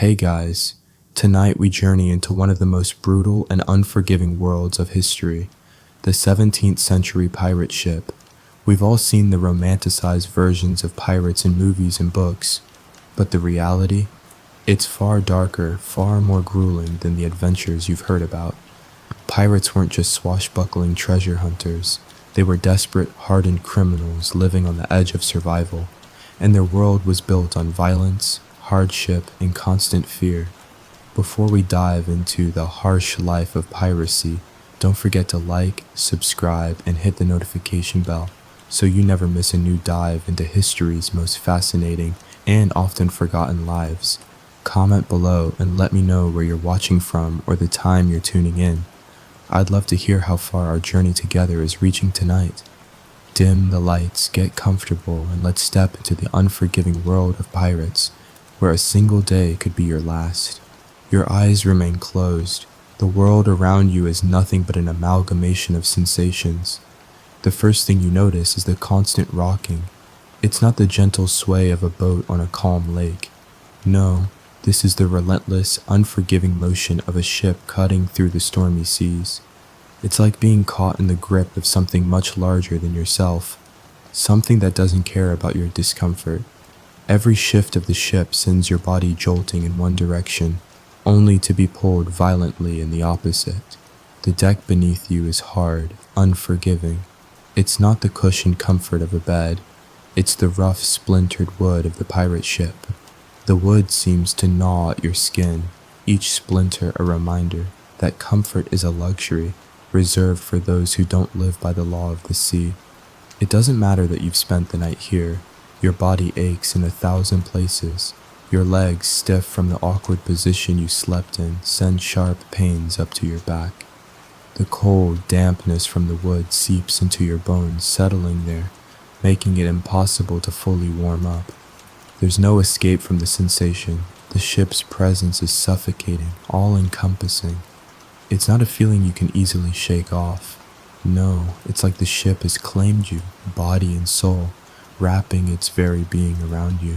Hey guys, tonight we journey into one of the most brutal and unforgiving worlds of history, the 17th century pirate ship. We've all seen the romanticized versions of pirates in movies and books, but the reality? It's far darker, far more grueling than the adventures you've heard about. Pirates weren't just swashbuckling treasure hunters, they were desperate, hardened criminals living on the edge of survival, and their world was built on violence, hardship, and constant fear. Before we dive into the harsh life of piracy, don't forget to like, subscribe, and hit the notification bell so you never miss a new dive into history's most fascinating and often forgotten lives. Comment below and let me know where you're watching from or the time you're tuning in. I'd love to hear how far our journey together is reaching tonight. Dim the lights, get comfortable, and let's step into the unforgiving world of pirates, where a single day could be your last. Your eyes remain closed. The world around you is nothing but an amalgamation of sensations. The first thing you notice is the constant rocking. It's not the gentle sway of a boat on a calm lake. No, this is the relentless, unforgiving motion of a ship cutting through the stormy seas. It's like being caught in the grip of something much larger than yourself, something that doesn't care about your discomfort. Every shift of the ship sends your body jolting in one direction, only to be pulled violently in the opposite. The deck beneath you is hard, unforgiving. It's not the cushioned comfort of a bed, it's the rough, splintered wood of the pirate ship. The wood seems to gnaw at your skin, each splinter a reminder that comfort is a luxury reserved for those who don't live by the law of the sea. It doesn't matter that you've spent the night here. Your body aches in 1,000 places. Your legs, stiff from the awkward position you slept in, send sharp pains up to your back. The cold dampness from the wood seeps into your bones, settling there, making it impossible to fully warm up. There's no escape from the sensation. The ship's presence is suffocating, all-encompassing. It's not a feeling you can easily shake off. No, it's like the ship has claimed you, body and soul, wrapping its very being around you.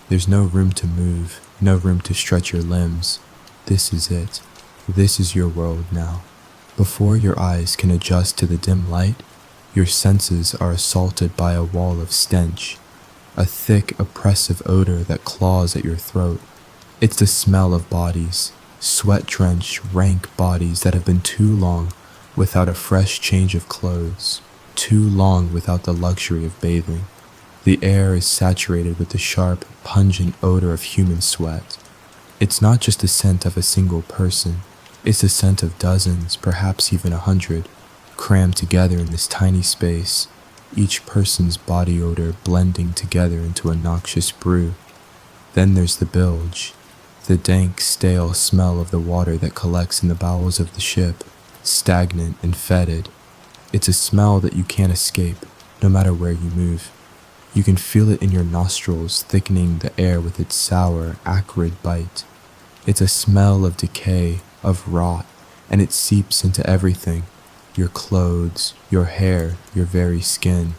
There's no room to move, no room to stretch your limbs. This is it. This is your world now. Before your eyes can adjust to the dim light, your senses are assaulted by a wall of stench, a thick, oppressive odor that claws at your throat. It's the smell of bodies, sweat-drenched, rank bodies that have been too long without a fresh change of clothes, too long without the luxury of bathing. The air is saturated with the sharp, pungent odor of human sweat. It's not just the scent of a single person, it's the scent of dozens, perhaps even 100, crammed together in this tiny space, each person's body odor blending together into a noxious brew. Then there's the bilge, the dank, stale smell of the water that collects in the bowels of the ship, stagnant and fetid. It's a smell that you can't escape, no matter where you move. You can feel it in your nostrils, thickening the air with its sour, acrid bite. It's a smell of decay, of rot, and it seeps into everything. Your clothes, your hair, your very skin.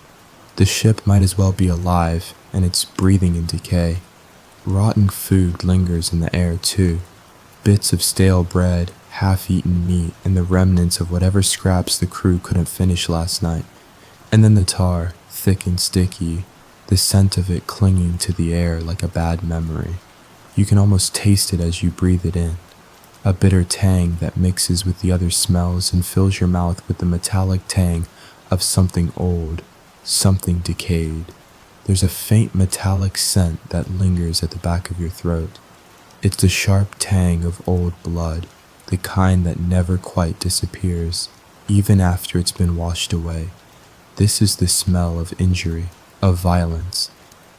The ship might as well be alive, and it's breathing in decay. Rotten food lingers in the air too. Bits of stale bread, half-eaten meat, and the remnants of whatever scraps the crew couldn't finish last night. And then the tar, thick and sticky, the scent of it clinging to the air like a bad memory. You can almost taste it as you breathe it in. A bitter tang that mixes with the other smells and fills your mouth with the metallic tang of something old, something decayed. There's a faint metallic scent that lingers at the back of your throat. It's the sharp tang of old blood, the kind that never quite disappears, even after it's been washed away. This is the smell of injury, of violence,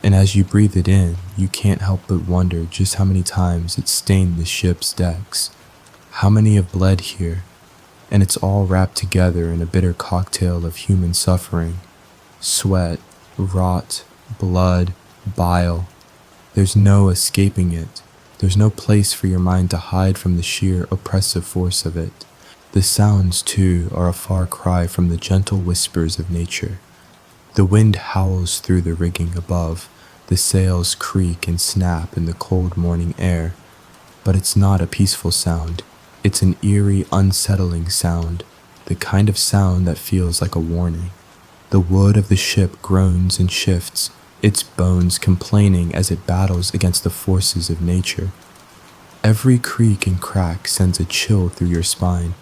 and as you breathe it in, you can't help but wonder just how many times it's stained the ship's decks. How many have bled here? And it's all wrapped together in a bitter cocktail of human suffering. Sweat, rot, blood, bile. There's no escaping it. There's no place for your mind to hide from the sheer oppressive force of it. The sounds, too, are a far cry from the gentle whispers of nature. The wind howls through the rigging above, the sails creak and snap in the cold morning air, But it's not a peaceful sound. It's an eerie, unsettling sound, the kind of sound that feels like a warning. The wood of the ship groans and shifts, its bones complaining as it battles against the forces of nature. Every creak and crack sends a chill through your spine,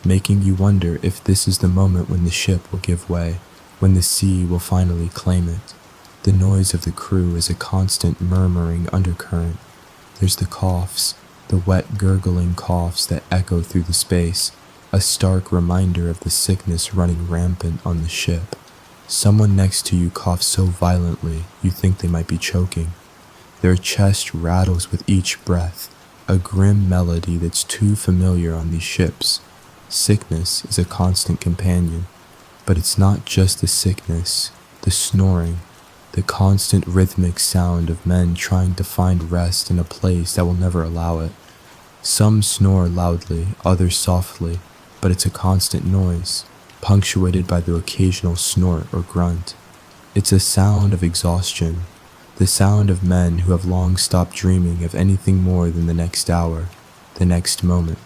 making you wonder if this is the moment when the ship will give way, when the sea will finally claim it. The noise of the crew is a constant murmuring undercurrent. There's the coughs, the wet gurgling coughs that echo through the space, a stark reminder of the sickness running rampant on the ship. Someone next to you coughs so violently you think they might be choking. Their chest rattles with each breath, a grim melody that's too familiar on these ships. Sickness is a constant companion, but it's not just the sickness, the snoring, the constant rhythmic sound of men trying to find rest in a place that will never allow it. Some snore loudly, others softly, but it's a constant noise, punctuated by the occasional snort or grunt. It's a sound of exhaustion, the sound of men who have long stopped dreaming of anything more than the next hour, the next moment.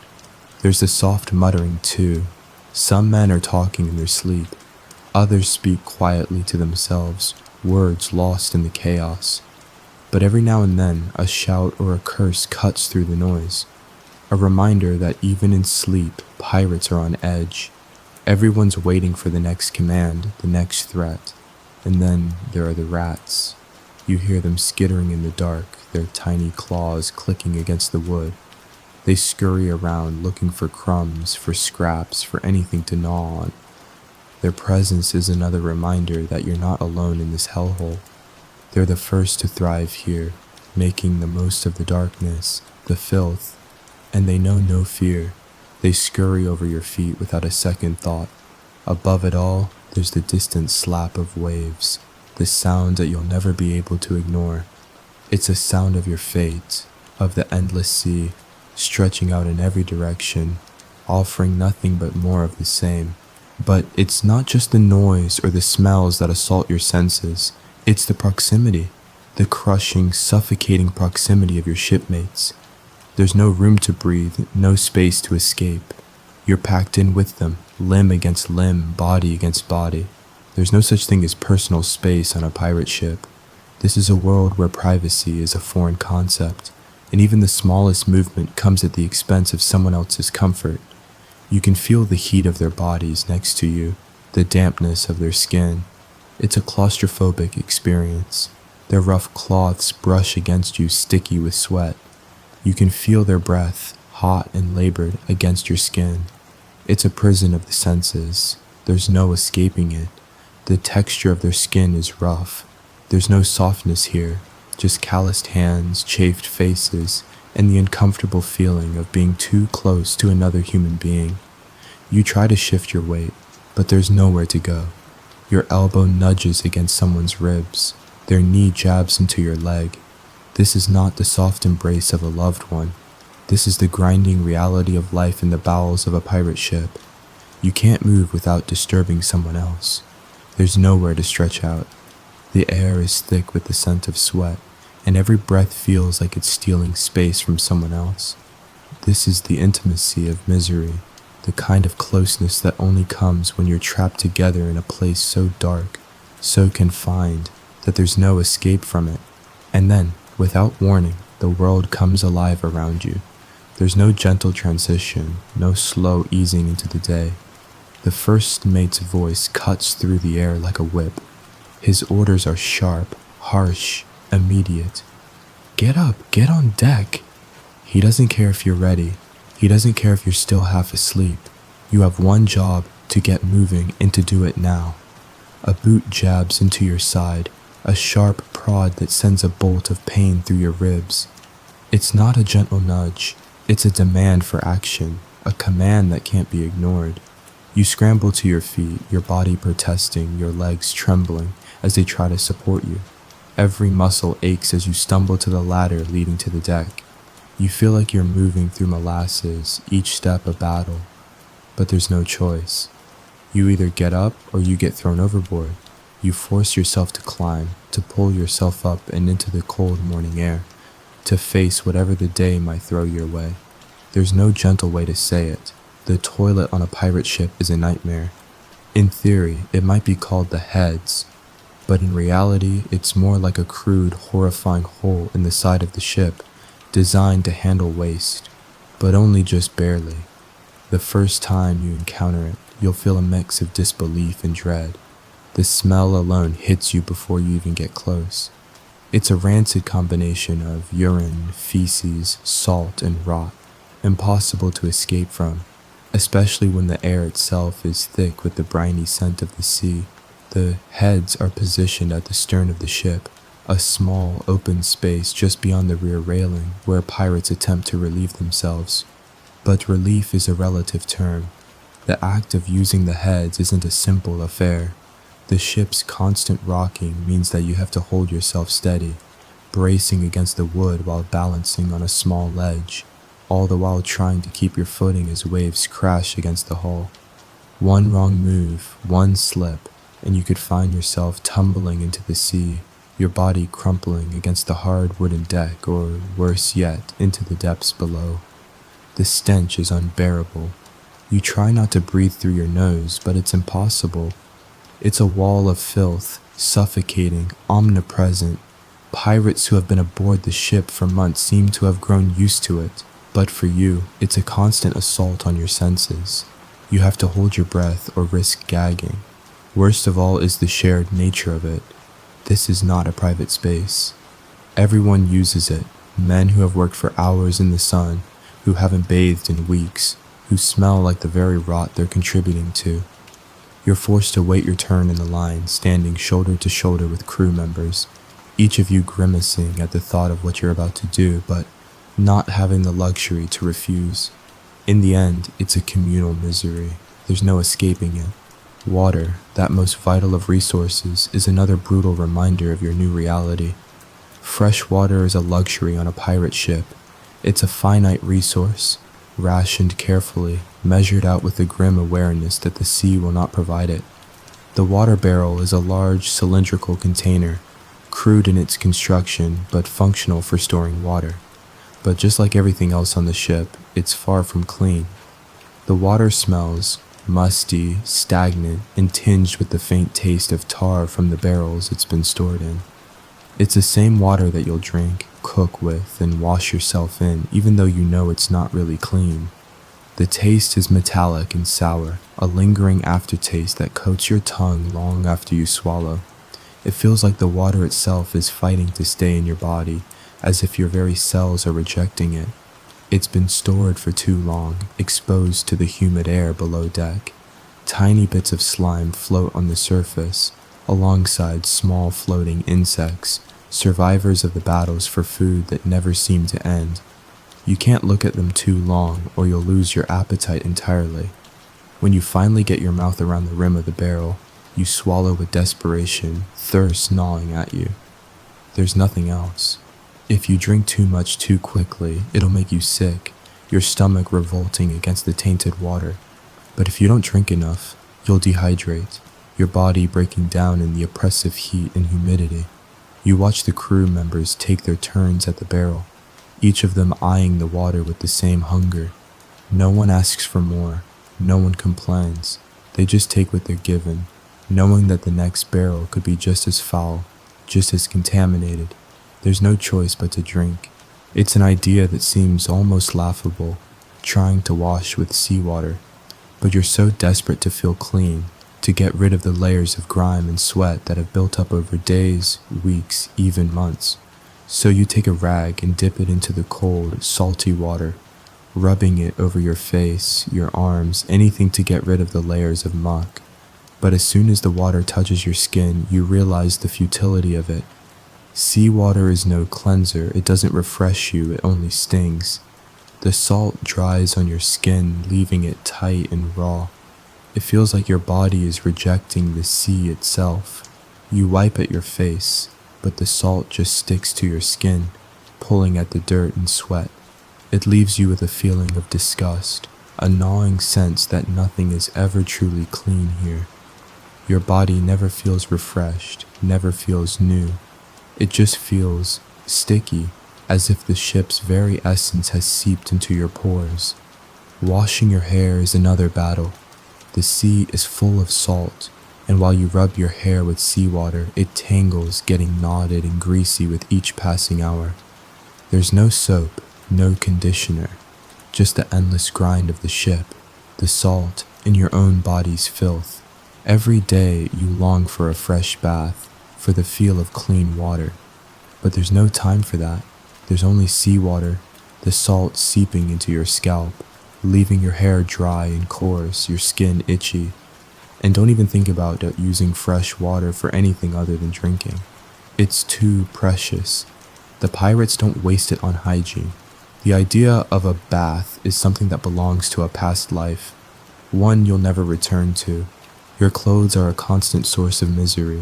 There's the soft muttering too. Some men are talking in their sleep. Others speak quietly to themselves, words lost in the chaos. But every now and then, a shout or a curse cuts through the noise, a reminder that even in sleep, pirates are on edge. Everyone's waiting for the next command, the next threat. And then there are the rats. You hear them skittering in the dark, their tiny claws clicking against the wood. They scurry around looking for crumbs, for scraps, for anything to gnaw on. Their presence is another reminder that you're not alone in this hellhole. They're the first to thrive here, making the most of the darkness, the filth, and they know no fear. They scurry over your feet without a second thought. Above it all, there's the distant slap of waves, the sound that you'll never be able to ignore. It's a sound of your fate, of the endless sea, stretching out in every direction, offering nothing but more of the same. But it's not just the noise or the smells that assault your senses, it's the proximity, the crushing, suffocating proximity of your shipmates. There's no room to breathe, no space to escape. You're packed in with them, limb against limb, body against body. There's no such thing as personal space on a pirate ship. This is a world where privacy is a foreign concept, and even the smallest movement comes at the expense of someone else's comfort. You can feel the heat of their bodies next to you, the dampness of their skin. It's a claustrophobic experience. Their rough cloths brush against you, sticky with sweat. You can feel their breath, hot and labored, against your skin. It's a prison of the senses. There's no escaping it. The texture of their skin is rough. There's no softness here, just calloused hands, chafed faces, and the uncomfortable feeling of being too close to another human being. You try to shift your weight, but there's nowhere to go. Your elbow nudges against someone's ribs. Their knee jabs into your leg. This is not the soft embrace of a loved one. This is the grinding reality of life in the bowels of a pirate ship. You can't move without disturbing someone else. There's nowhere to stretch out. The air is thick with the scent of sweat, and every breath feels like it's stealing space from someone else. This is the intimacy of misery, the kind of closeness that only comes when you're trapped together in a place so dark, so confined, that there's no escape from it. And then, without warning, the world comes alive around you. There's no gentle transition, no slow easing into the day. The first mate's voice cuts through the air like a whip. His orders are sharp, harsh, immediate. Get up, get on deck. He doesn't care if you're ready. He doesn't care if you're still half asleep. You have one job, to get moving and to do it now. A boot jabs into your side, a sharp prod that sends a bolt of pain through your ribs. It's not a gentle nudge. It's a demand for action, a command that can't be ignored. You scramble to your feet, your body protesting, your legs trembling as they try to support you. Every muscle aches as you stumble to the ladder leading to the deck. You feel like you're moving through molasses, each step a battle. But there's no choice. You either get up or you get thrown overboard. You force yourself to climb, to pull yourself up and into the cold morning air, to face whatever the day might throw your way. There's no gentle way to say it. The toilet on a pirate ship is a nightmare. In theory, it might be called the heads, but in reality, it's more like a crude, horrifying hole in the side of the ship, designed to handle waste, but only just barely. The first time you encounter it, you'll feel a mix of disbelief and dread. The smell alone hits you before you even get close. It's a rancid combination of urine, feces, salt, and rot, impossible to escape from, especially when the air itself is thick with the briny scent of the sea. The heads are positioned at the stern of the ship, a small, open space just beyond the rear railing where pirates attempt to relieve themselves. But relief is a relative term. The act of using the heads isn't a simple affair. The ship's constant rocking means that you have to hold yourself steady, bracing against the wood while balancing on a small ledge, all the while trying to keep your footing as waves crash against the hull. One wrong move, one slip, and you could find yourself tumbling into the sea, your body crumpling against the hard wooden deck, or worse yet, into the depths below. The stench is unbearable. You try not to breathe through your nose, but it's impossible. It's a wall of filth, suffocating, omnipresent. Pirates who have been aboard the ship for months seem to have grown used to it, but for you, it's a constant assault on your senses. You have to hold your breath or risk gagging. Worst of all is the shared nature of it. This is not a private space. Everyone uses it, men who have worked for hours in the sun, who haven't bathed in weeks, who smell like the very rot they're contributing to. You're forced to wait your turn in the line, standing shoulder to shoulder with crew members, each of you grimacing at the thought of what you're about to do, but not having the luxury to refuse. In the end, it's a communal misery. There's no escaping it. Water, that most vital of resources, is another brutal reminder of your new reality. Fresh water is a luxury on a pirate ship. It's a finite resource, rationed carefully, measured out with the grim awareness that the sea will not provide it. The water barrel is a large cylindrical container, crude in its construction but functional for storing water. But just like everything else on the ship, it's far from clean. The water smells musty, stagnant, and tinged with the faint taste of tar from the barrels it's been stored in. It's the same water that you'll drink, cook with, and wash yourself in, even though you know it's not really clean. The taste is metallic and sour, a lingering aftertaste that coats your tongue long after you swallow. It feels like the water itself is fighting to stay in your body, as if your very cells are rejecting it. It's been stored for too long, exposed to the humid air below deck. Tiny bits of slime float on the surface, alongside small floating insects, survivors of the battles for food that never seem to end. You can't look at them too long or you'll lose your appetite entirely. When you finally get your mouth around the rim of the barrel, you swallow with desperation, thirst gnawing at you. There's nothing else. If you drink too much too quickly, it'll make you sick, your stomach revolting against the tainted water. But if you don't drink enough, you'll dehydrate, your body breaking down in the oppressive heat and humidity. You watch the crew members take their turns at the barrel, each of them eyeing the water with the same hunger. No one asks for more, no one complains. They just take what they're given, knowing that the next barrel could be just as foul, just as contaminated. There's no choice but to drink. It's an idea that seems almost laughable, trying to wash with seawater. But you're so desperate to feel clean, to get rid of the layers of grime and sweat that have built up over days, weeks, even months. So you take a rag and dip it into the cold, salty water, rubbing it over your face, your arms, anything to get rid of the layers of muck. But as soon as the water touches your skin, you realize the futility of it. Seawater is no cleanser, it doesn't refresh you, it only stings. The salt dries on your skin, leaving it tight and raw. It feels like your body is rejecting the sea itself. You wipe at your face, but the salt just sticks to your skin, pulling at the dirt and sweat. It leaves you with a feeling of disgust, a gnawing sense that nothing is ever truly clean here. Your body never feels refreshed, never feels new. It just feels sticky, as if the ship's very essence has seeped into your pores. Washing your hair is another battle. The sea is full of salt, and while you rub your hair with seawater, it tangles, getting knotted and greasy with each passing hour. There's no soap, no conditioner, just the endless grind of the ship, the salt, and your own body's filth. Every day you long for a fresh bath, for the feel of clean water. But there's no time for that. There's only seawater, the salt seeping into your scalp, leaving your hair dry and coarse, your skin itchy. And don't even think about using fresh water for anything other than drinking. It's too precious. The pirates don't waste it on hygiene. The idea of a bath is something that belongs to a past life, one you'll never return to. Your clothes are a constant source of misery.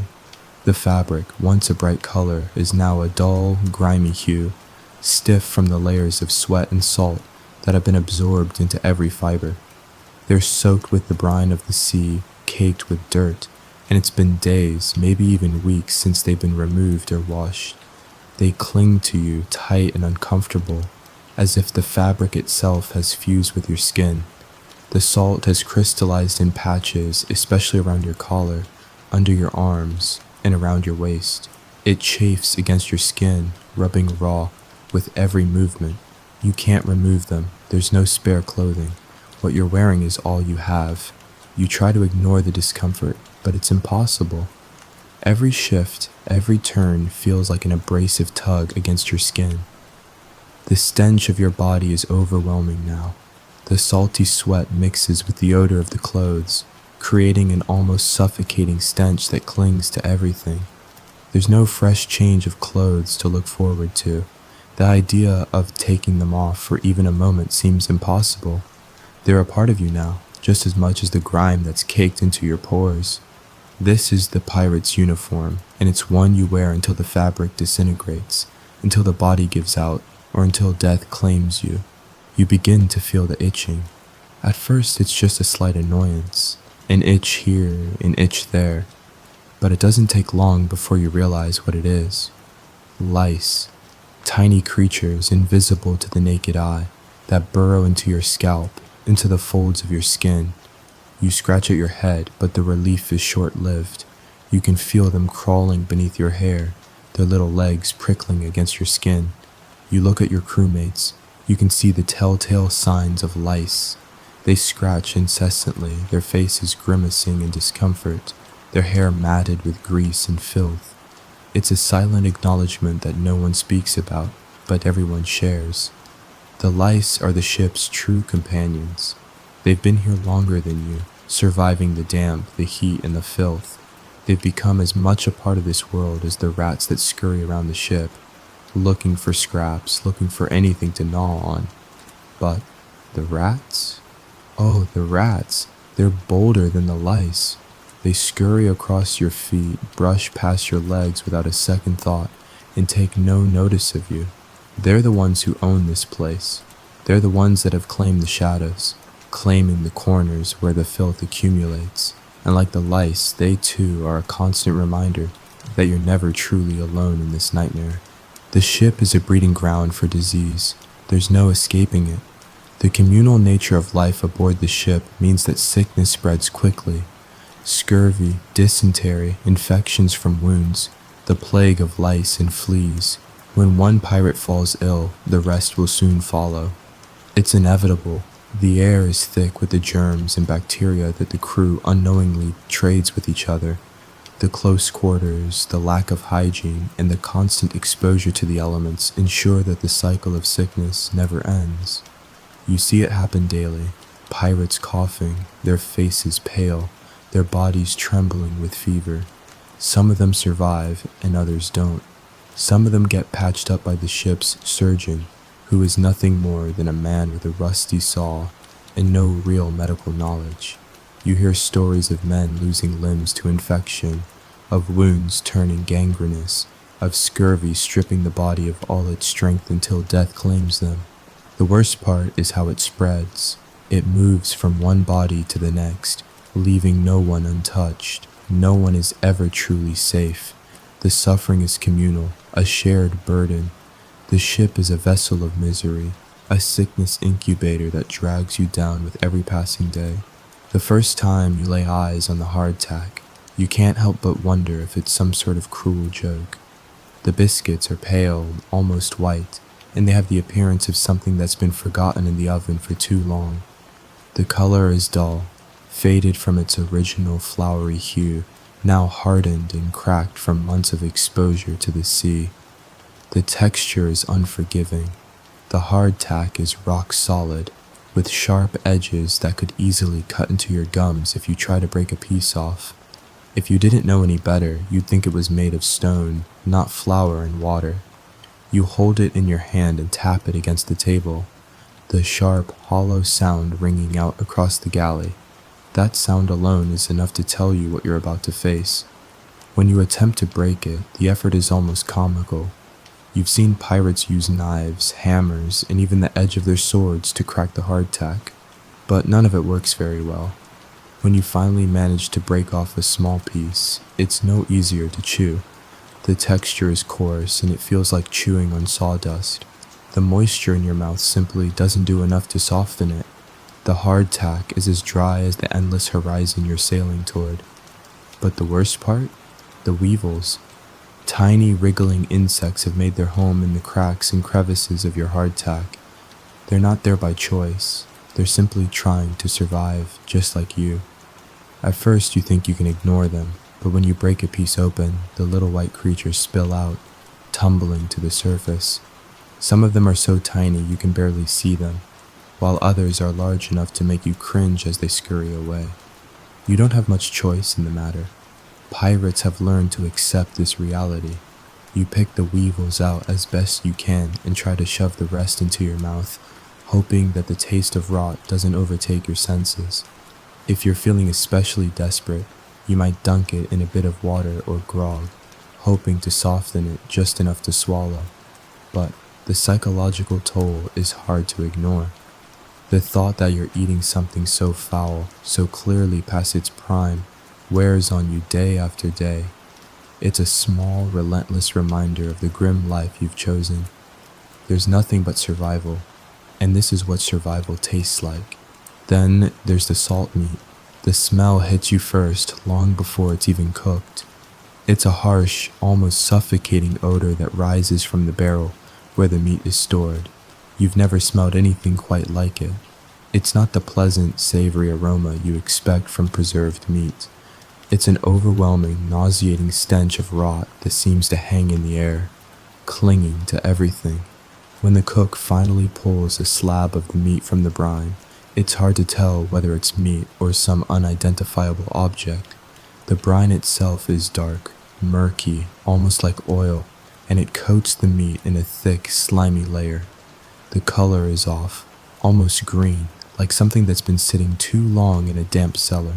The fabric, once a bright color, is now a dull, grimy hue, stiff from the layers of sweat and salt that have been absorbed into every fiber. They're soaked with the brine of the sea, caked with dirt, and it's been days, maybe even weeks, since they've been removed or washed. They cling to you, tight and uncomfortable, as if the fabric itself has fused with your skin. The salt has crystallized in patches, especially around your collar, under your arms, and around your waist. It chafes against your skin, rubbing raw, with every movement. You can't remove them. There's no spare clothing. What you're wearing is all you have. You try to ignore the discomfort, but it's impossible. Every shift, every turn feels like an abrasive tug against your skin. The stench of your body is overwhelming now. The salty sweat mixes with the odor of the clothes, creating an almost suffocating stench that clings to everything. There's no fresh change of clothes to look forward to. The idea of taking them off for even a moment seems impossible. They're a part of you now, just as much as the grime that's caked into your pores. This is the pirate's uniform, and it's one you wear until the fabric disintegrates, until the body gives out, or until death claims you. You begin to feel the itching. At first it's just a slight annoyance, an itch here, an itch there, but it doesn't take long before you realize what it is. Lice, tiny creatures invisible to the naked eye that burrow into your scalp, into the folds of your skin. You scratch at your head, but the relief is short-lived. You can feel them crawling beneath your hair, their little legs prickling against your skin. You look at your crewmates. You can see the telltale signs of lice. They scratch incessantly, their faces grimacing in discomfort, their hair matted with grease and filth. It's a silent acknowledgement that no one speaks about, but everyone shares. The lice are the ship's true companions. They've been here longer than you, surviving the damp, the heat, and the filth. They've become as much a part of this world as the rats that scurry around the ship, looking for scraps, looking for anything to gnaw on. But the rats? Oh, the rats. They're bolder than the lice. They scurry across your feet, brush past your legs without a second thought, and take no notice of you. They're the ones who own this place. They're the ones that have claimed the shadows, claiming the corners where the filth accumulates. And like the lice, they too are a constant reminder that you're never truly alone in this nightmare. The ship is a breeding ground for disease. There's no escaping it. The communal nature of life aboard the ship means that sickness spreads quickly. Scurvy, dysentery, infections from wounds, the plague of lice and fleas. When one pirate falls ill, the rest will soon follow. It's inevitable. The air is thick with the germs and bacteria that the crew unknowingly trades with each other. The close quarters, the lack of hygiene, and the constant exposure to the elements ensure that the cycle of sickness never ends. You see it happen daily. Pirates coughing, their faces pale, their bodies trembling with fever. Some of them survive and others don't. Some of them get patched up by the ship's surgeon, who is nothing more than a man with a rusty saw and no real medical knowledge. You hear stories of men losing limbs to infection, of wounds turning gangrenous, of scurvy stripping the body of all its strength until death claims them. The worst part is how it spreads. It moves from one body to the next, leaving no one untouched. No one is ever truly safe. The suffering is communal, a shared burden. The ship is a vessel of misery, a sickness incubator that drags you down with every passing day. The first time you lay eyes on the hardtack, you can't help but wonder if it's some sort of cruel joke. The biscuits are pale, almost white, and they have the appearance of something that's been forgotten in the oven for too long. The color is dull, faded from its original flowery hue, now hardened and cracked from months of exposure to the sea. The texture is unforgiving. The hardtack is rock solid, with sharp edges that could easily cut into your gums if you try to break a piece off. If you didn't know any better, you'd think it was made of stone, not flour and water. You hold it in your hand and tap it against the table, the sharp, hollow sound ringing out across the galley. That sound alone is enough to tell you what you're about to face. When you attempt to break it, the effort is almost comical. You've seen pirates use knives, hammers, and even the edge of their swords to crack the hardtack, but none of it works very well. When you finally manage to break off a small piece, it's no easier to chew. The texture is coarse and it feels like chewing on sawdust. The moisture in your mouth simply doesn't do enough to soften it. The hardtack is as dry as the endless horizon you're sailing toward. But the worst part? The weevils. Tiny wriggling insects have made their home in the cracks and crevices of your hardtack. They're not there by choice. They're simply trying to survive, just like you. At first you think you can ignore them, but when you break a piece open, the little white creatures spill out, tumbling to the surface. Some of them are so tiny you can barely see them, while others are large enough to make you cringe as they scurry away. You don't have much choice in the matter. Pirates have learned to accept this reality. You pick the weevils out as best you can and try to shove the rest into your mouth, hoping that the taste of rot doesn't overtake your senses. If you're feeling especially desperate, you might dunk it in a bit of water or grog, hoping to soften it just enough to swallow. But the psychological toll is hard to ignore. The thought that you're eating something so foul, so clearly past its prime, wears on you day after day. It's a small, relentless reminder of the grim life you've chosen. There's nothing but survival, and this is what survival tastes like. Then there's the salt meat. The smell hits you first, long before it's even cooked. It's a harsh, almost suffocating odor that rises from the barrel where the meat is stored. You've never smelled anything quite like it. It's not the pleasant, savory aroma you expect from preserved meat. It's an overwhelming, nauseating stench of rot that seems to hang in the air, clinging to everything. When the cook finally pulls a slab of the meat from the brine, it's hard to tell whether it's meat or some unidentifiable object. The brine itself is dark, murky, almost like oil, and it coats the meat in a thick, slimy layer. The color is off, almost green, like something that's been sitting too long in a damp cellar.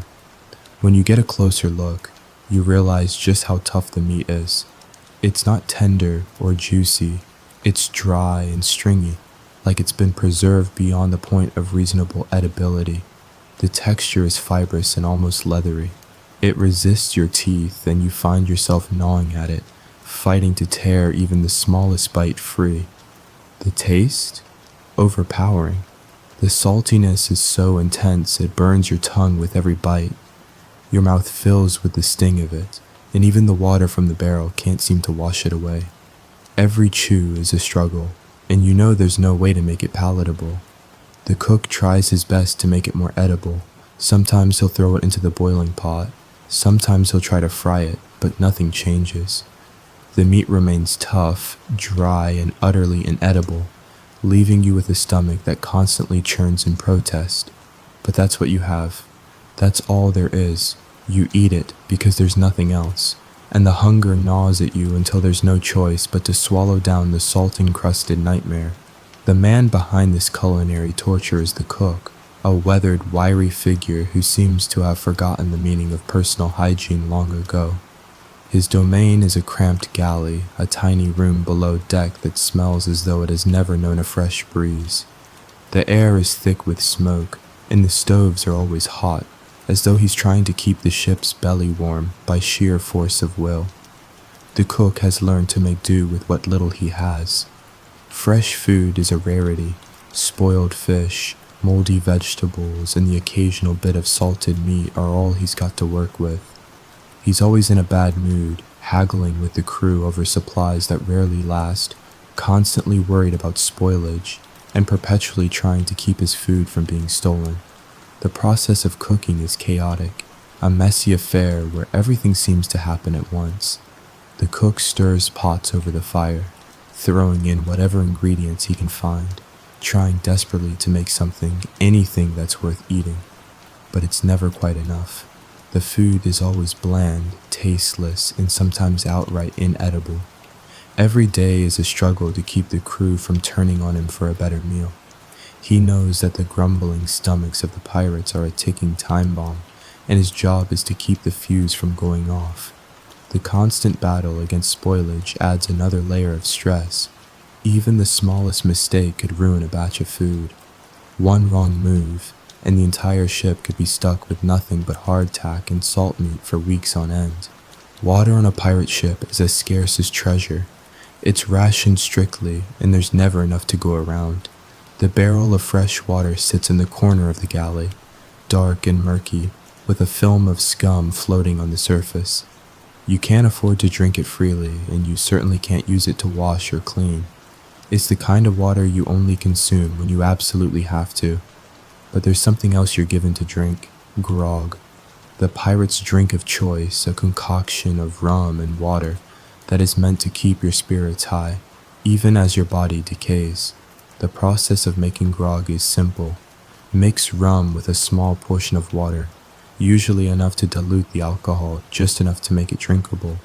When you get a closer look, you realize just how tough the meat is. It's not tender or juicy, it's dry and stringy, like it's been preserved beyond the point of reasonable edibility. The texture is fibrous and almost leathery. It resists your teeth and you find yourself gnawing at it, fighting to tear even the smallest bite free. The taste? Overpowering. The saltiness is so intense it burns your tongue with every bite. Your mouth fills with the sting of it, and even the water from the barrel can't seem to wash it away. Every chew is a struggle, and you know there's no way to make it palatable. The cook tries his best to make it more edible. Sometimes he'll throw it into the boiling pot. Sometimes he'll try to fry it, but nothing changes. The meat remains tough, dry, and utterly inedible, leaving you with a stomach that constantly churns in protest. But that's what you have. That's all there is. You eat it because there's nothing else, and the hunger gnaws at you until there's no choice but to swallow down the salt-encrusted nightmare. The man behind this culinary torture is the cook, a weathered, wiry figure who seems to have forgotten the meaning of personal hygiene long ago. His domain is a cramped galley, a tiny room below deck that smells as though it has never known a fresh breeze. The air is thick with smoke, and the stoves are always hot, as though he's trying to keep the ship's belly warm by sheer force of will. The cook has learned to make do with what little he has. Fresh food is a rarity. Spoiled fish, moldy vegetables, and the occasional bit of salted meat are all he's got to work with. He's always in a bad mood, haggling with the crew over supplies that rarely last, constantly worried about spoilage, and perpetually trying to keep his food from being stolen. The process of cooking is chaotic, a messy affair where everything seems to happen at once. The cook stirs pots over the fire, throwing in whatever ingredients he can find, trying desperately to make anything that's worth eating. But it's never quite enough. The food is always bland, tasteless, and sometimes outright inedible. Every day is a struggle to keep the crew from turning on him for a better meal. He knows that the grumbling stomachs of the pirates are a ticking time bomb, and his job is to keep the fuse from going off. The constant battle against spoilage adds another layer of stress. Even the smallest mistake could ruin a batch of food. One wrong move, and the entire ship could be stuck with nothing but hardtack and salt meat for weeks on end. Water on a pirate ship is as scarce as treasure. It's rationed strictly, and there's never enough to go around. The barrel of fresh water sits in the corner of the galley, dark and murky, with a film of scum floating on the surface. You can't afford to drink it freely, and you certainly can't use it to wash or clean. It's the kind of water you only consume when you absolutely have to. But there's something else you're given to drink: grog. The pirate's drink of choice, a concoction of rum and water that is meant to keep your spirits high, even as your body decays. The process of making grog is simple. Mix rum with a small portion of water, usually enough to dilute the alcohol, just enough to make it drinkable.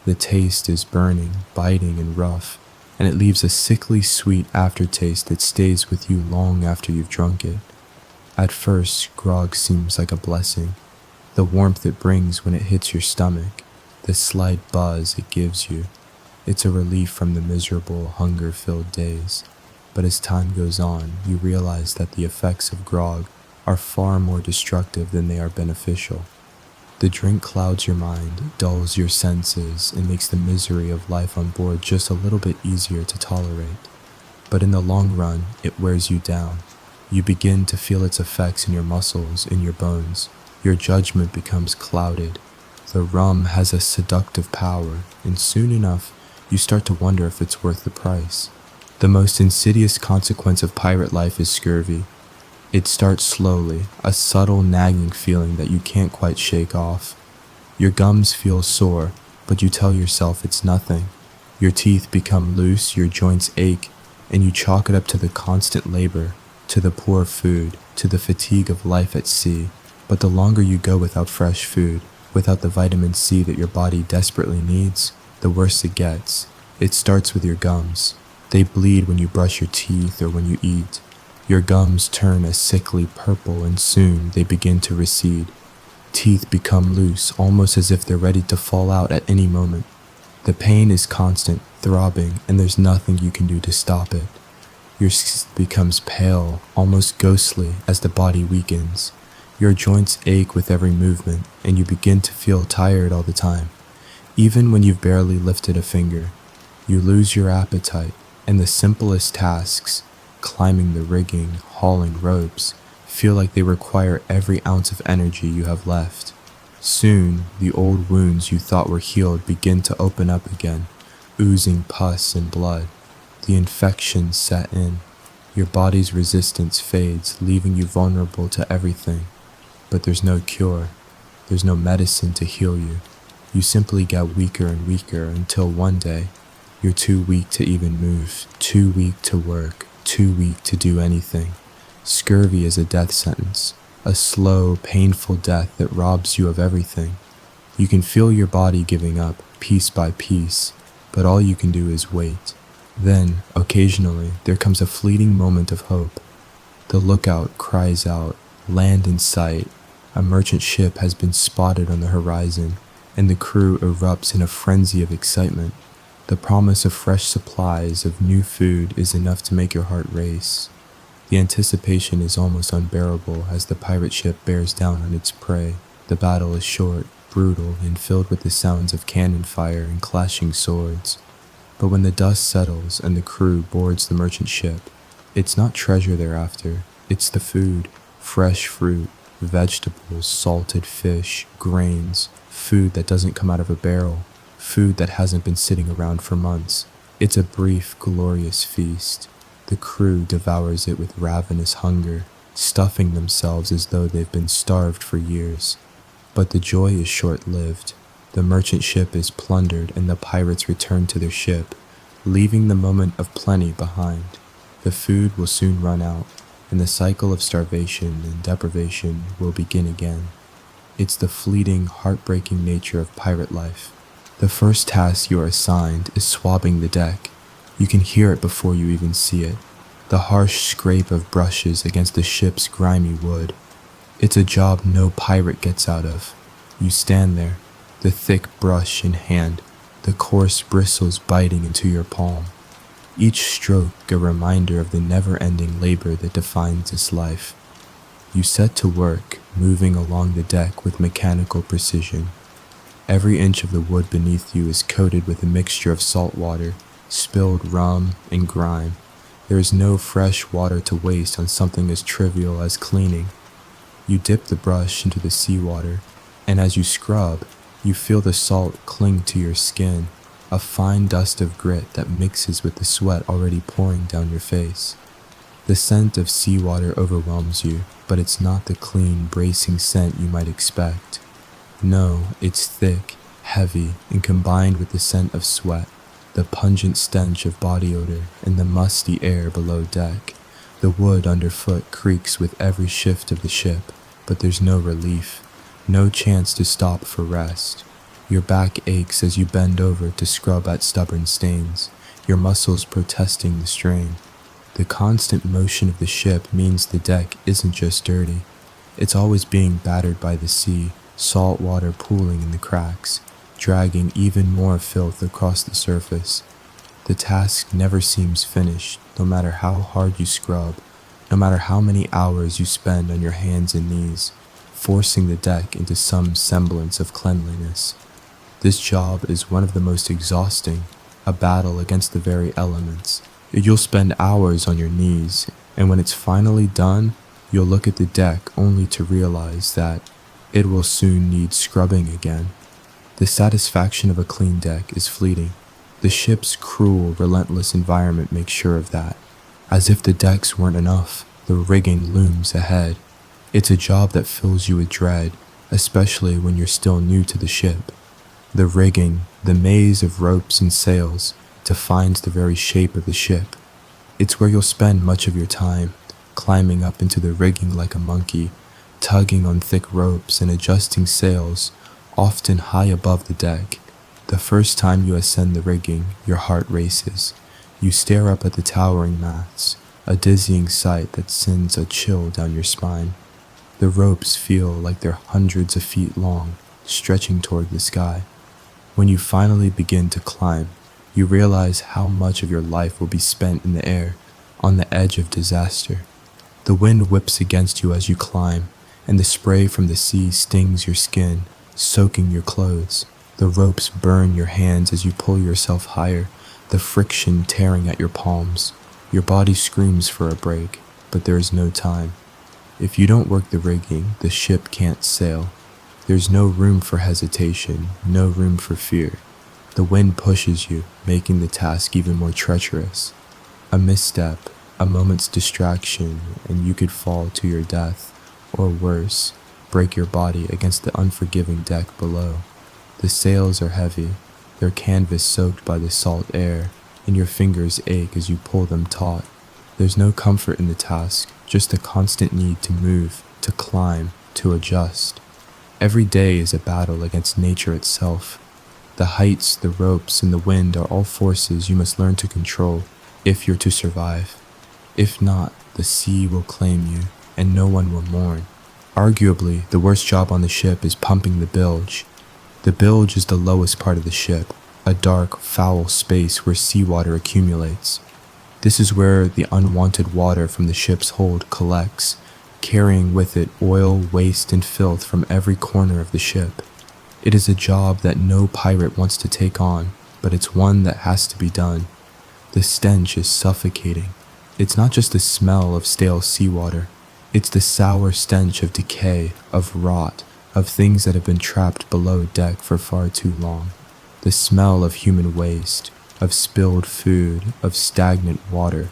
The taste is burning, biting, and rough, and it leaves a sickly sweet aftertaste that stays with you long after you've drunk it. At first, grog seems like a blessing. The warmth it brings when it hits your stomach, the slight buzz it gives you. It's a relief from the miserable, hunger-filled days. But as time goes on, you realize that the effects of grog are far more destructive than they are beneficial. The drink clouds your mind, dulls your senses, and makes the misery of life on board just a little bit easier to tolerate. But in the long run, it wears you down. You begin to feel its effects in your muscles, in your bones. Your judgment becomes clouded. The rum has a seductive power, and soon enough, you start to wonder if it's worth the price. The most insidious consequence of pirate life is scurvy. It starts slowly, a subtle nagging feeling that you can't quite shake off. Your gums feel sore, but you tell yourself it's nothing. Your teeth become loose, your joints ache, and you chalk it up to the constant labor, to the poor food, to the fatigue of life at sea. But the longer you go without fresh food, without the vitamin C that your body desperately needs, the worse it gets. It starts with your gums. They bleed when you brush your teeth or when you eat. Your gums turn a sickly purple, and soon they begin to recede. Teeth become loose, almost as if they're ready to fall out at any moment. The pain is constant, throbbing, and there's nothing you can do to stop it. Your skin becomes pale, almost ghostly, as the body weakens. Your joints ache with every movement, and you begin to feel tired all the time, even when you've barely lifted a finger. You lose your appetite, and the simplest tasks, climbing the rigging, hauling ropes, feel like they require every ounce of energy you have left. Soon, the old wounds you thought were healed begin to open up again, oozing pus and blood. The infections set in. Your body's resistance fades, leaving you vulnerable to everything. But there's no cure. There's no medicine to heal you. You simply get weaker and weaker until one day, you're too weak to even move, too weak to work, too weak to do anything. Scurvy is a death sentence, a slow, painful death that robs you of everything. You can feel your body giving up, piece by piece, but all you can do is wait. Then, occasionally, there comes a fleeting moment of hope. The lookout cries out, land in sight. A merchant ship has been spotted on the horizon, and the crew erupts in a frenzy of excitement. The promise of fresh supplies of new food is enough to make your heart race. The anticipation is almost unbearable as the pirate ship bears down on its prey. The battle is short, brutal, and filled with the sounds of cannon fire and clashing swords. But when the dust settles and the crew boards the merchant ship, it's not treasure they're after, it's the food, fresh fruit, vegetables, salted fish, grains, food that doesn't come out of a barrel, food that hasn't been sitting around for months. It's a brief, glorious feast. The crew devours it with ravenous hunger, stuffing themselves as though they've been starved for years. But the joy is short-lived. The merchant ship is plundered and the pirates return to their ship, leaving the moment of plenty behind. The food will soon run out, and the cycle of starvation and deprivation will begin again. It's the fleeting, heartbreaking nature of pirate life. The first task you are assigned is swabbing the deck. You can hear it before you even see it, the harsh scrape of brushes against the ship's grimy wood. It's a job no pirate gets out of. You stand there, the thick brush in hand, the coarse bristles biting into your palm. Each stroke a reminder of the never-ending labor that defines this life. You set to work, moving along the deck with mechanical precision. Every inch of the wood beneath you is coated with a mixture of salt water, spilled rum, and grime. There is no fresh water to waste on something as trivial as cleaning. You dip the brush into the seawater, and as you scrub, you feel the salt cling to your skin, a fine dust of grit that mixes with the sweat already pouring down your face. The scent of seawater overwhelms you, but it's not the clean, bracing scent you might expect. No, it's thick, heavy, and combined with the scent of sweat, the pungent stench of body odor, and the musty air below deck. The wood underfoot creaks with every shift of the ship, but there's no relief, no chance to stop for rest. Your back aches as you bend over to scrub at stubborn stains, your muscles protesting the strain. The constant motion of the ship means the deck isn't just dirty. It's always being battered by the sea, salt water pooling in the cracks, dragging even more filth across the surface. The task never seems finished, no matter how hard you scrub, no matter how many hours you spend on your hands and knees, forcing the deck into some semblance of cleanliness. This job is one of the most exhausting, a battle against the very elements. You'll spend hours on your knees, and when it's finally done, you'll look at the deck only to realize that it will soon need scrubbing again. The satisfaction of a clean deck is fleeting. The ship's cruel, relentless environment makes sure of that. As if the decks weren't enough, the rigging looms ahead. It's a job that fills you with dread, especially when you're still new to the ship. The rigging, the maze of ropes and sails, defines the very shape of the ship. It's where you'll spend much of your time, climbing up into the rigging like a monkey, tugging on thick ropes and adjusting sails, often high above the deck. The first time you ascend the rigging, your heart races. You stare up at the towering masts, a dizzying sight that sends a chill down your spine. The ropes feel like they're hundreds of feet long, stretching toward the sky. When you finally begin to climb, you realize how much of your life will be spent in the air, on the edge of disaster. The wind whips against you as you climb, and the spray from the sea stings your skin, soaking your clothes. The ropes burn your hands as you pull yourself higher, the friction tearing at your palms. Your body screams for a break, but there is no time. If you don't work the rigging, the ship can't sail. There's no room for hesitation, no room for fear. The wind pushes you, making the task even more treacherous. A misstep, a moment's distraction, and you could fall to your death, or worse, break your body against the unforgiving deck below. The sails are heavy, their canvas soaked by the salt air, and your fingers ache as you pull them taut. There's no comfort in the task, just a constant need to move, to climb, to adjust. Every day is a battle against nature itself. The heights, the ropes, and the wind are all forces you must learn to control if you're to survive. If not, the sea will claim you, and no one will mourn. Arguably, the worst job on the ship is pumping the bilge. The bilge is the lowest part of the ship, a dark, foul space where seawater accumulates. This is where the unwanted water from the ship's hold collects, carrying with it oil, waste, and filth from every corner of the ship. It is a job that no pirate wants to take on, but it's one that has to be done. The stench is suffocating. It's not just the smell of stale seawater. It's the sour stench of decay, of rot, of things that have been trapped below deck for far too long. The smell of human waste, of spilled food, of stagnant water.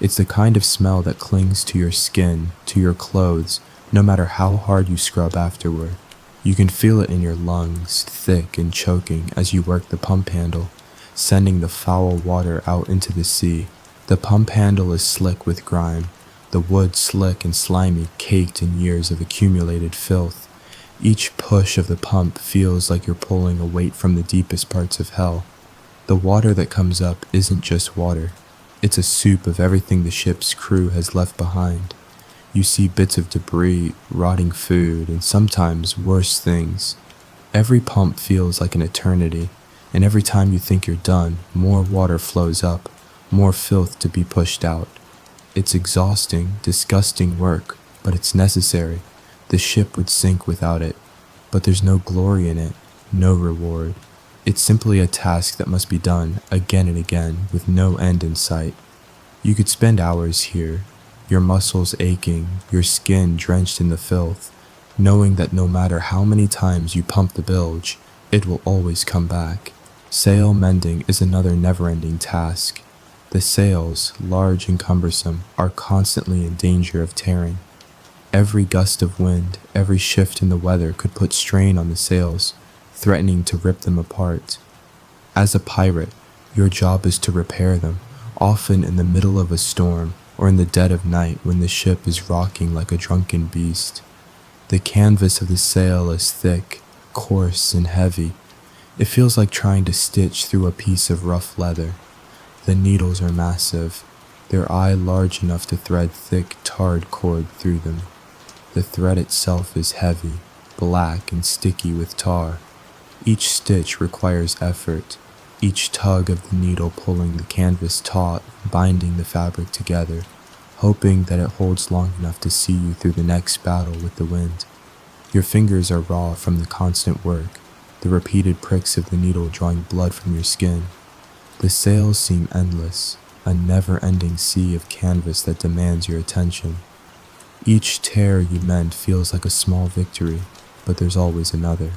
It's the kind of smell that clings to your skin, to your clothes, no matter how hard you scrub afterward. You can feel it in your lungs, thick and choking as you work the pump handle, sending the foul water out into the sea. The pump handle is slick with grime, the wood slick and slimy, caked in years of accumulated filth. Each push of the pump feels like you're pulling a weight from the deepest parts of hell. The water that comes up isn't just water. It's a soup of everything the ship's crew has left behind. You see bits of debris, rotting food, and sometimes worse things. Every pump feels like an eternity, and every time you think you're done, more water flows up, more filth to be pushed out. It's exhausting, disgusting work, but it's necessary. The ship would sink without it, but there's no glory in it, no reward. It's simply a task that must be done again and again with no end in sight. You could spend hours here, your muscles aching, your skin drenched in the filth, knowing that no matter how many times you pump the bilge, it will always come back. Sail mending is another never-ending task. The sails, large and cumbersome, are constantly in danger of tearing. Every gust of wind, every shift in the weather could put strain on the sails, threatening to rip them apart. As a pirate, your job is to repair them, often in the middle of a storm or in the dead of night when the ship is rocking like a drunken beast. The canvas of the sail is thick, coarse, and heavy. It feels like trying to stitch through a piece of rough leather. The needles are massive, their eye large enough to thread thick, tarred cord through them. The thread itself is heavy, black, and sticky with tar. Each stitch requires effort, each tug of the needle pulling the canvas taut, binding the fabric together, hoping that it holds long enough to see you through the next battle with the wind. Your fingers are raw from the constant work, the repeated pricks of the needle drawing blood from your skin. The sails seem endless, a never-ending sea of canvas that demands your attention. Each tear you mend feels like a small victory, but there's always another.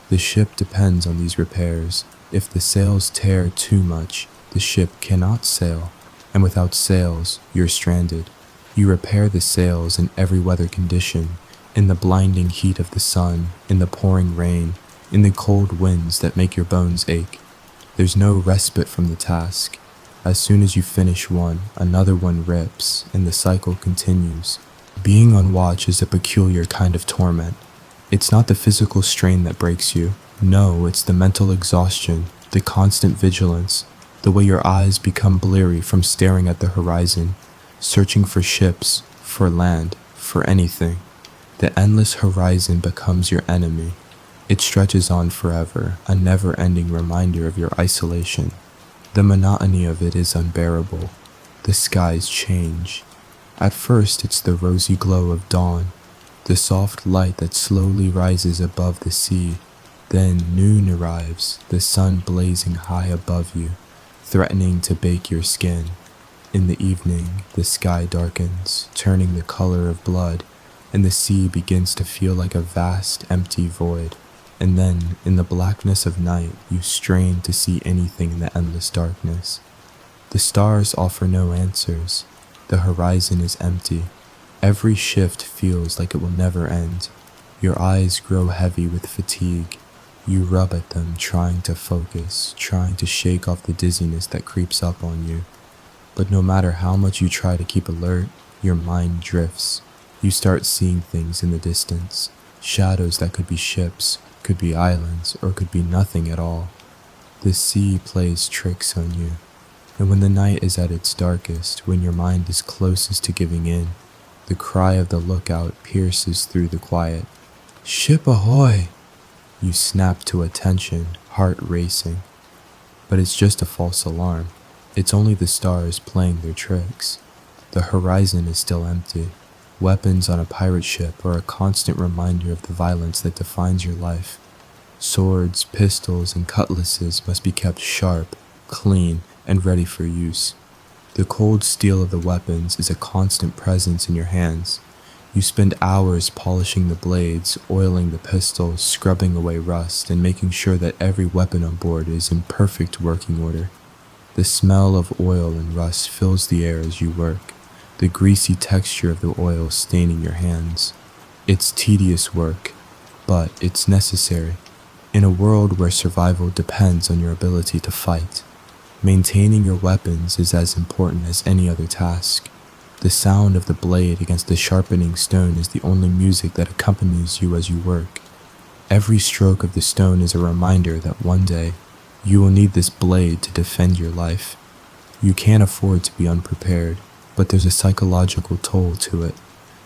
The ship depends on these repairs. If the sails tear too much, the ship cannot sail, and without sails, you're stranded. You repair the sails in every weather condition, in the blinding heat of the sun, in the pouring rain, in the cold winds that make your bones ache. There's no respite from the task. As soon as you finish one, another one rips, and the cycle continues. Being on watch is a peculiar kind of torment. It's not the physical strain that breaks you. No, it's the mental exhaustion, the constant vigilance, the way your eyes become bleary from staring at the horizon, searching for ships, for land, for anything. The endless horizon becomes your enemy. It stretches on forever, a never-ending reminder of your isolation. The monotony of it is unbearable. The skies change. At first, it's the rosy glow of dawn, the soft light that slowly rises above the sea. Then noon arrives, the sun blazing high above you, threatening to bake your skin. In the evening, the sky darkens, turning the color of blood, and the sea begins to feel like a vast, empty void. And then, in the blackness of night, you strain to see anything in the endless darkness. The stars offer no answers. The horizon is empty. Every shift feels like it will never end. Your eyes grow heavy with fatigue. You rub at them, trying to focus, trying to shake off the dizziness that creeps up on you. But no matter how much you try to keep alert, your mind drifts. You start seeing things in the distance, shadows that could be ships, could be islands, or could be nothing at all. The sea plays tricks on you, and when the night is at its darkest, when your mind is closest to giving in, the cry of the lookout pierces through the quiet. "Ship ahoy!" You snap to attention, heart racing. But it's just a false alarm. It's only the stars playing their tricks. The horizon is still empty. Weapons on a pirate ship are a constant reminder of the violence that defines your life. Swords, pistols, and cutlasses must be kept sharp, clean, and ready for use. The cold steel of the weapons is a constant presence in your hands. You spend hours polishing the blades, oiling the pistols, scrubbing away rust, and making sure that every weapon on board is in perfect working order. The smell of oil and rust fills the air as you work, the greasy texture of the oil staining your hands. It's tedious work, but it's necessary. In a world where survival depends on your ability to fight, maintaining your weapons is as important as any other task. The sound of the blade against the sharpening stone is the only music that accompanies you as you work. Every stroke of the stone is a reminder that one day you will need this blade to defend your life. You can't afford to be unprepared, but there's a psychological toll to it.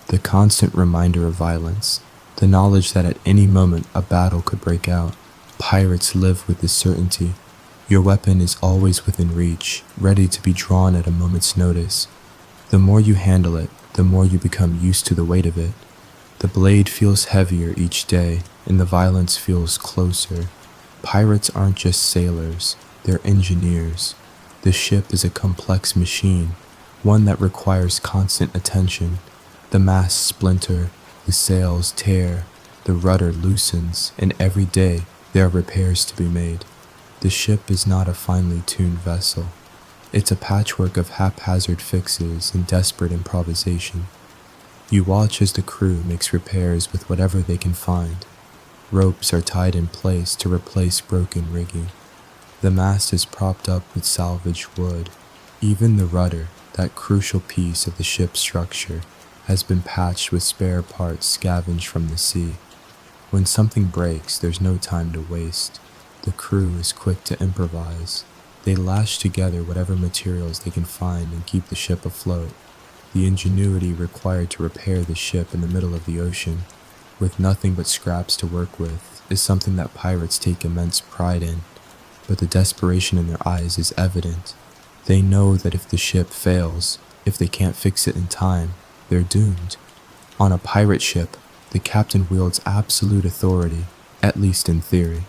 The constant reminder of violence, the knowledge that at any moment a battle could break out. Pirates live with this certainty. Your weapon is always within reach, ready to be drawn at a moment's notice. The more you handle it, the more you become used to the weight of it. The blade feels heavier each day, and the violence feels closer. Pirates aren't just sailors, they're engineers. The ship is a complex machine, one that requires constant attention. The masts splinter, the sails tear, the rudder loosens, and every day there are repairs to be made. The ship is not a finely tuned vessel. It's a patchwork of haphazard fixes and desperate improvisation. You watch as the crew makes repairs with whatever they can find. Ropes are tied in place to replace broken rigging. The mast is propped up with salvaged wood. Even the rudder, that crucial piece of the ship's structure, has been patched with spare parts scavenged from the sea. When something breaks, there's no time to waste. The crew is quick to improvise. They lash together whatever materials they can find and keep the ship afloat. The ingenuity required to repair the ship in the middle of the ocean, with nothing but scraps to work with, is something that pirates take immense pride in. But the desperation in their eyes is evident. They know that if the ship fails, if they can't fix it in time, they're doomed. On a pirate ship, the captain wields absolute authority, at least in theory.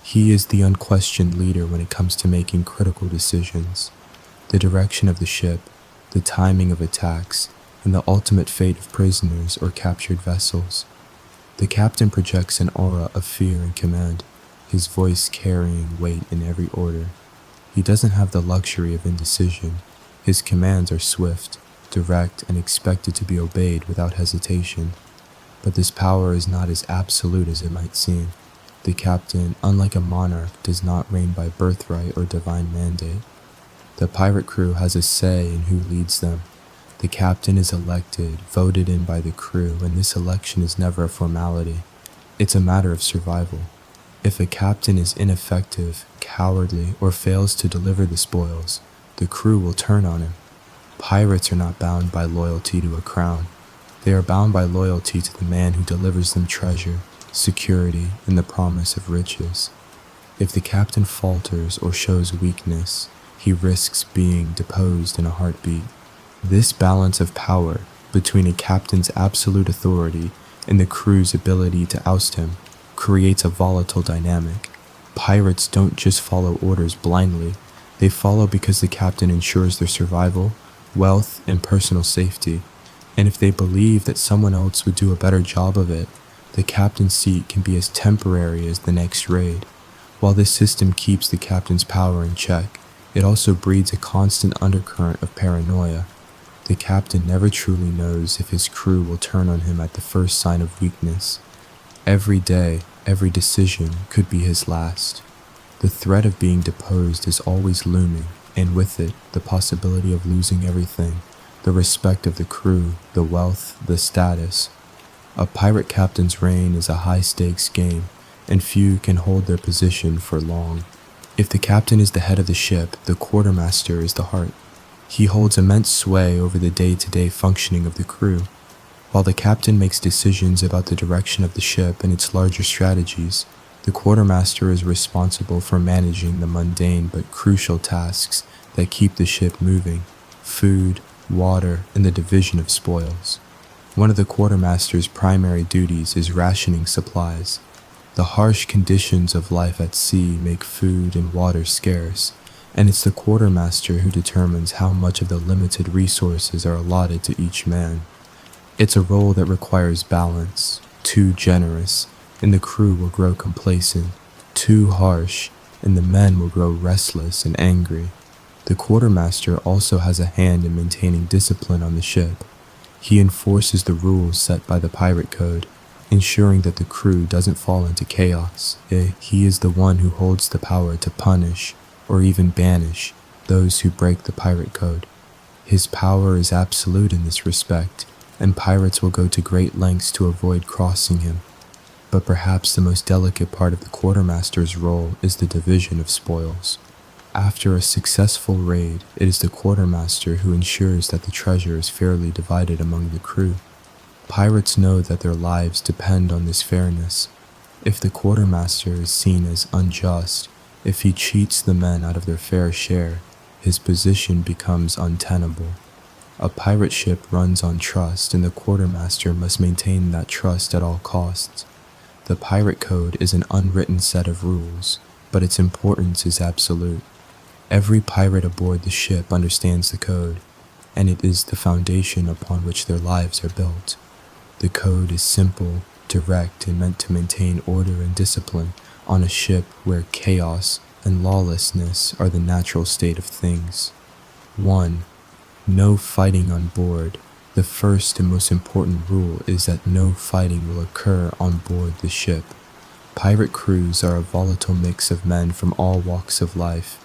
He is the unquestioned leader when it comes to making critical decisions. The direction of the ship, the timing of attacks, and the ultimate fate of prisoners or captured vessels. The captain projects an aura of fear and command, his voice carrying weight in every order. He doesn't have the luxury of indecision. His commands are swift, direct, and expected to be obeyed without hesitation. But this power is not as absolute as it might seem. The captain, unlike a monarch, does not reign by birthright or divine mandate. The pirate crew has a say in who leads them. The captain is elected, voted in by the crew, and this election is never a formality. It's a matter of survival. If a captain is ineffective, cowardly, or fails to deliver the spoils, the crew will turn on him. Pirates are not bound by loyalty to a crown. They are bound by loyalty to the man who delivers them treasure, security, and the promise of riches. If the captain falters or shows weakness, he risks being deposed in a heartbeat. This balance of power between a captain's absolute authority and the crew's ability to oust him creates a volatile dynamic. Pirates don't just follow orders blindly. They follow because the captain ensures their survival, wealth, and personal safety. And if they believe that someone else would do a better job of it, the captain's seat can be as temporary as the next raid. While this system keeps the captain's power in check, it also breeds a constant undercurrent of paranoia. The captain never truly knows if his crew will turn on him at the first sign of weakness. Every day, every decision could be his last. The threat of being deposed is always looming, and with it, the possibility of losing everything: the respect of the crew, the wealth, the status. A pirate captain's reign is a high-stakes game, and few can hold their position for long. If the captain is the head of the ship, the quartermaster is the heart. He holds immense sway over the day-to-day functioning of the crew. While the captain makes decisions about the direction of the ship and its larger strategies, the quartermaster is responsible for managing the mundane but crucial tasks that keep the ship moving: food, water, and the division of spoils. One of the quartermaster's primary duties is rationing supplies. The harsh conditions of life at sea make food and water scarce, and it's the quartermaster who determines how much of the limited resources are allotted to each man. It's a role that requires balance. Too generous, and the crew will grow complacent. Too harsh, and the men will grow restless and angry. The quartermaster also has a hand in maintaining discipline on the ship. He enforces the rules set by the pirate code, ensuring that the crew doesn't fall into chaos. He is the one who holds the power to punish, or even banish, those who break the pirate code. His power is absolute in this respect, and pirates will go to great lengths to avoid crossing him. But perhaps the most delicate part of the quartermaster's role is the division of spoils. After a successful raid, it is the quartermaster who ensures that the treasure is fairly divided among the crew. Pirates know that their lives depend on this fairness. If the quartermaster is seen as unjust, if he cheats the men out of their fair share, his position becomes untenable. A pirate ship runs on trust, and the quartermaster must maintain that trust at all costs. The pirate code is an unwritten set of rules, but its importance is absolute. Every pirate aboard the ship understands the code, and it is the foundation upon which their lives are built. The code is simple, direct, and meant to maintain order and discipline on a ship where chaos and lawlessness are the natural state of things. 1. No fighting on board. The first and most important rule is that no fighting will occur on board the ship. Pirate crews are a volatile mix of men from all walks of life,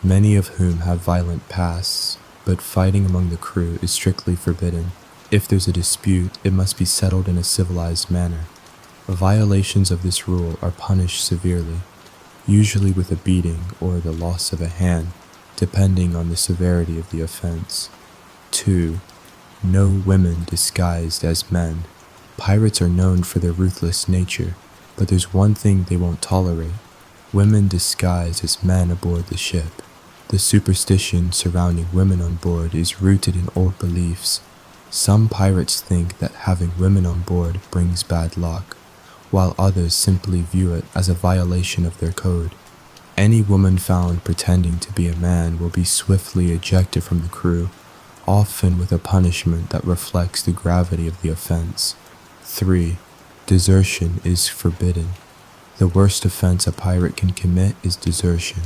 many of whom have violent pasts, but fighting among the crew is strictly forbidden. If there's a dispute, it must be settled in a civilized manner. Violations of this rule are punished severely, usually with a beating or the loss of a hand, depending on the severity of the offense. 2. No women disguised as men. Pirates are known for their ruthless nature, but there's one thing they won't tolerate: women disguised as men aboard the ship. The superstition surrounding women on board is rooted in old beliefs. Some pirates think that having women on board brings bad luck, while others simply view it as a violation of their code. Any woman found pretending to be a man will be swiftly ejected from the crew, often with a punishment that reflects the gravity of the offense. 3. Desertion is forbidden. The worst offense a pirate can commit is desertion.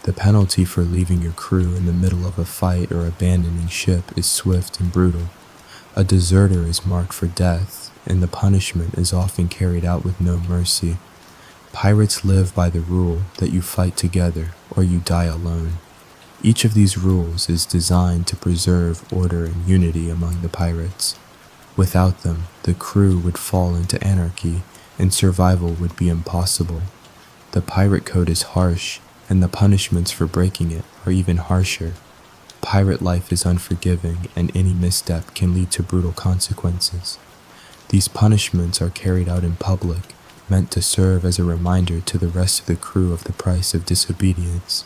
The penalty for leaving your crew in the middle of a fight or abandoning ship is swift and brutal. A deserter is marked for death, and the punishment is often carried out with no mercy. Pirates live by the rule that you fight together or you die alone. Each of these rules is designed to preserve order and unity among the pirates. Without them, the crew would fall into anarchy, and survival would be impossible. The pirate code is harsh, and the punishments for breaking it are even harsher. Pirate life is unforgiving, and any misstep can lead to brutal consequences. These punishments are carried out in public, meant to serve as a reminder to the rest of the crew of the price of disobedience.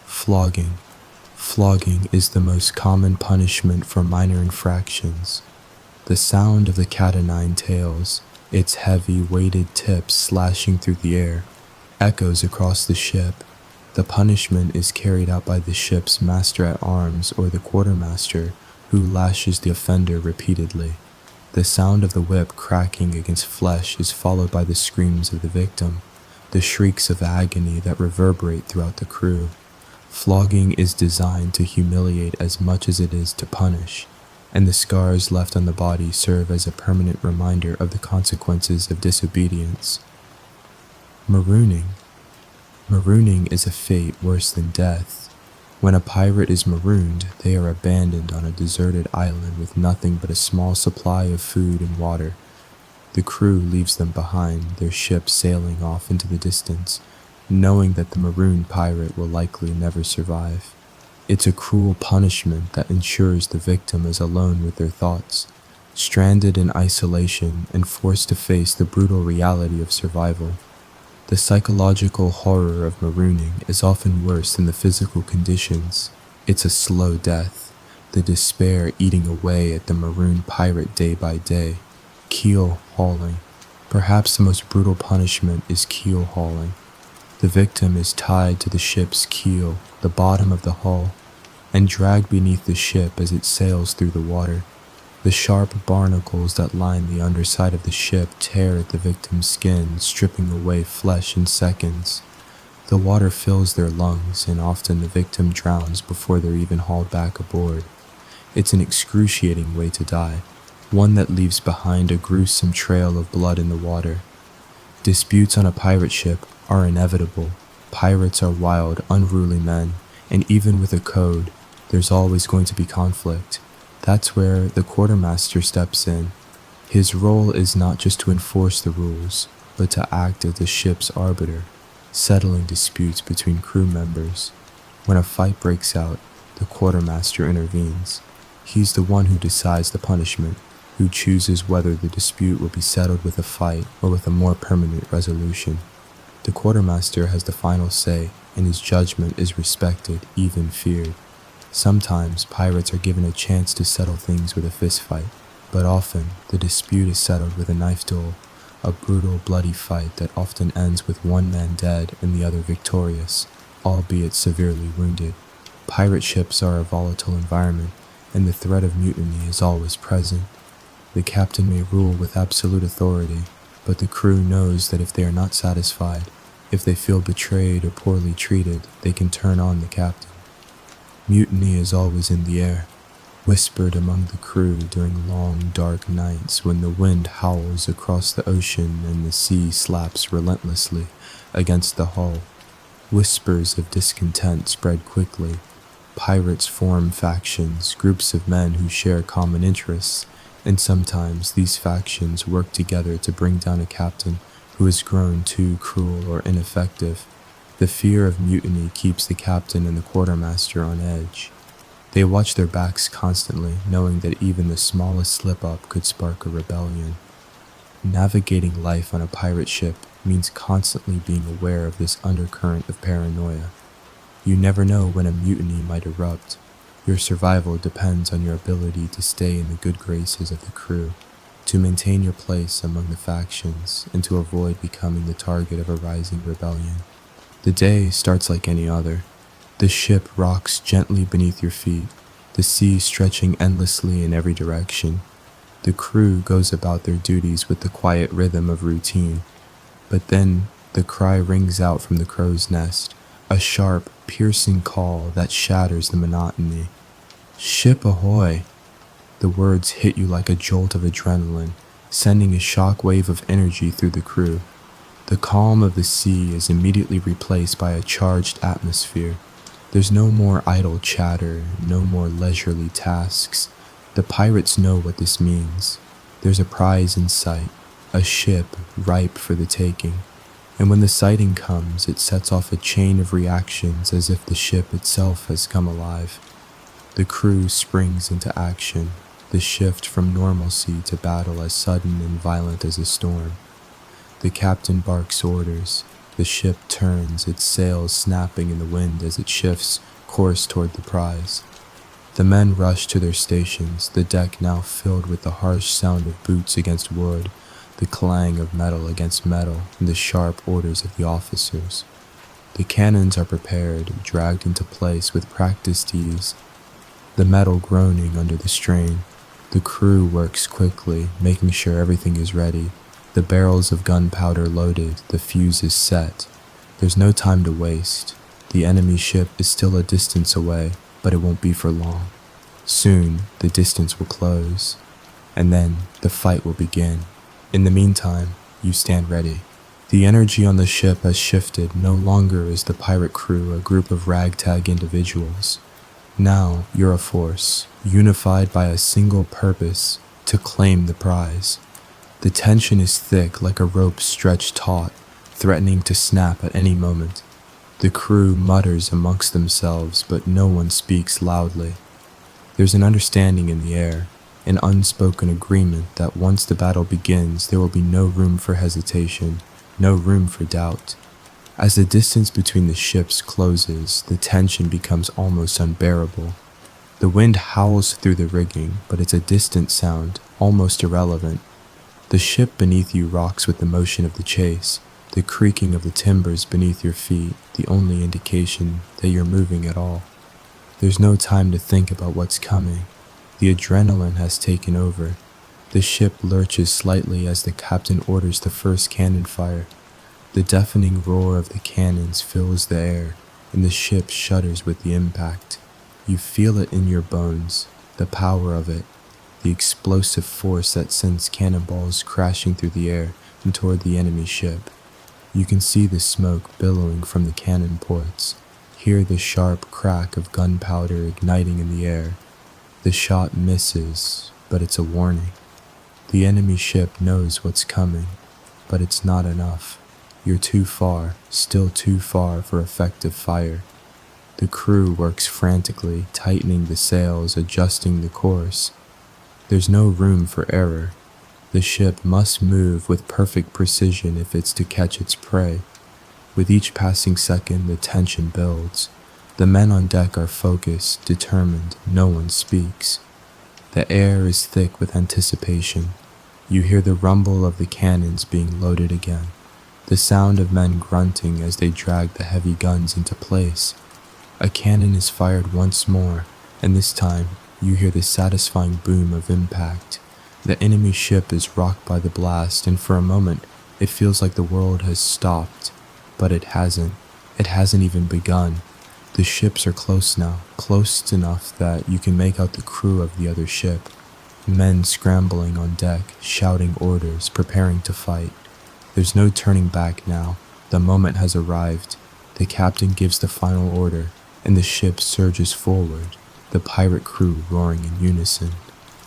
Flogging. Flogging is the most common punishment for minor infractions. The sound of the cat-o'-nine tails, its heavy, weighted tips slashing through the air, echoes across the ship. The punishment is carried out by the ship's master-at-arms or the quartermaster, who lashes the offender repeatedly. The sound of the whip cracking against flesh is followed by the screams of the victim, the shrieks of agony that reverberate throughout the crew. Flogging is designed to humiliate as much as it is to punish, and the scars left on the body serve as a permanent reminder of the consequences of disobedience. Marooning. Marooning is a fate worse than death. When a pirate is marooned, they are abandoned on a deserted island with nothing but a small supply of food and water. The crew leaves them behind, their ship sailing off into the distance, knowing that the marooned pirate will likely never survive. It's a cruel punishment that ensures the victim is alone with their thoughts, stranded in isolation and forced to face the brutal reality of survival. The psychological horror of marooning is often worse than the physical conditions. It's a slow death, the despair eating away at the marooned pirate day by day, keel hauling, Perhaps the most brutal punishment is keel hauling. The victim is tied to the ship's keel, the bottom of the hull, and dragged beneath the ship as it sails through the water. The sharp barnacles that line the underside of the ship tear at the victim's skin, stripping away flesh in seconds. The water fills their lungs, and often the victim drowns before they're even hauled back aboard. It's an excruciating way to die, one that leaves behind a gruesome trail of blood in the water. Disputes on a pirate ship are inevitable. Pirates are wild, unruly men, and even with a code, there's always going to be conflict. That's where the quartermaster steps in. His role is not just to enforce the rules, but to act as the ship's arbiter, settling disputes between crew members. When a fight breaks out, the quartermaster intervenes. He's the one who decides the punishment, who chooses whether the dispute will be settled with a fight or with a more permanent resolution. The quartermaster has the final say, and his judgment is respected, even feared. Sometimes pirates are given a chance to settle things with a fistfight, but often the dispute is settled with a knife duel, a brutal, bloody fight that often ends with one man dead and the other victorious, albeit severely wounded. Pirate ships are a volatile environment, and the threat of mutiny is always present. The captain may rule with absolute authority, but the crew knows that if they are not satisfied, if they feel betrayed or poorly treated, they can turn on the captain. Mutiny is always in the air, whispered among the crew during long, dark nights when the wind howls across the ocean and the sea slaps relentlessly against the hull. Whispers of discontent spread quickly. Pirates form factions, groups of men who share common interests, and sometimes these factions work together to bring down a captain who has grown too cruel or ineffective. The fear of mutiny keeps the captain and the quartermaster on edge. They watch their backs constantly, knowing that even the smallest slip-up could spark a rebellion. Navigating life on a pirate ship means constantly being aware of this undercurrent of paranoia. You never know when a mutiny might erupt. Your survival depends on your ability to stay in the good graces of the crew, to maintain your place among the factions, and to avoid becoming the target of a rising rebellion. The day starts like any other. The ship rocks gently beneath your feet, the sea stretching endlessly in every direction. The crew goes about their duties with the quiet rhythm of routine. But then the cry rings out from the crow's nest, a sharp, piercing call that shatters the monotony. "Ship ahoy!" The words hit you like a jolt of adrenaline, sending a shock wave of energy through the crew. The calm of the sea is immediately replaced by a charged atmosphere. There's no more idle chatter, no more leisurely tasks. The pirates know what this means. There's a prize in sight, a ship ripe for the taking. And when the sighting comes, it sets off a chain of reactions as if the ship itself has come alive. The crew springs into action, the shift from normalcy to battle as sudden and violent as a storm. The captain barks orders. The ship turns, its sails snapping in the wind as it shifts course toward the prize. The men rush to their stations, the deck now filled with the harsh sound of boots against wood, the clang of metal against metal, and the sharp orders of the officers. The cannons are prepared, dragged into place with practiced ease, the metal groaning under the strain. The crew works quickly, making sure everything is ready. The barrels of gunpowder loaded, the fuses set. There's no time to waste. The enemy ship is still a distance away, but it won't be for long. Soon, the distance will close, and then the fight will begin. In the meantime, you stand ready. The energy on the ship has shifted. No longer is the pirate crew a group of ragtag individuals. Now you're a force, unified by a single purpose, to claim the prize. The tension is thick like a rope stretched taut, threatening to snap at any moment. The crew mutters amongst themselves, but no one speaks loudly. There's an understanding in the air, an unspoken agreement that once the battle begins, there will be no room for hesitation, no room for doubt. As the distance between the ships closes, the tension becomes almost unbearable. The wind howls through the rigging, but it's a distant sound, almost irrelevant. The ship beneath you rocks with the motion of the chase, the creaking of the timbers beneath your feet, the only indication that you're moving at all. There's no time to think about what's coming. The adrenaline has taken over. The ship lurches slightly as the captain orders the first cannon fire. The deafening roar of the cannons fills the air, and the ship shudders with the impact. You feel it in your bones, the power of it, the explosive force that sends cannonballs crashing through the air and toward the enemy ship. You can see the smoke billowing from the cannon ports, hear the sharp crack of gunpowder igniting in the air. The shot misses, but it's a warning. The enemy ship knows what's coming, but it's not enough. You're too far, still too far for effective fire. The crew works frantically, tightening the sails, adjusting the course. There's no room for error. The ship must move with perfect precision if it's to catch its prey. With each passing second, the tension builds. The men on deck are focused, determined. No one speaks. The air is thick with anticipation. You hear the rumble of the cannons being loaded again, the sound of men grunting as they drag the heavy guns into place. A cannon is fired once more, and this time you hear the satisfying boom of impact. The enemy ship is rocked by the blast, and for a moment it feels like the world has stopped. But it hasn't. It hasn't even begun. The ships are close now, close enough that you can make out the crew of the other ship. Men scrambling on deck, shouting orders, preparing to fight. There's no turning back now. The moment has arrived. The captain gives the final order, and the ship surges forward, the pirate crew roaring in unison.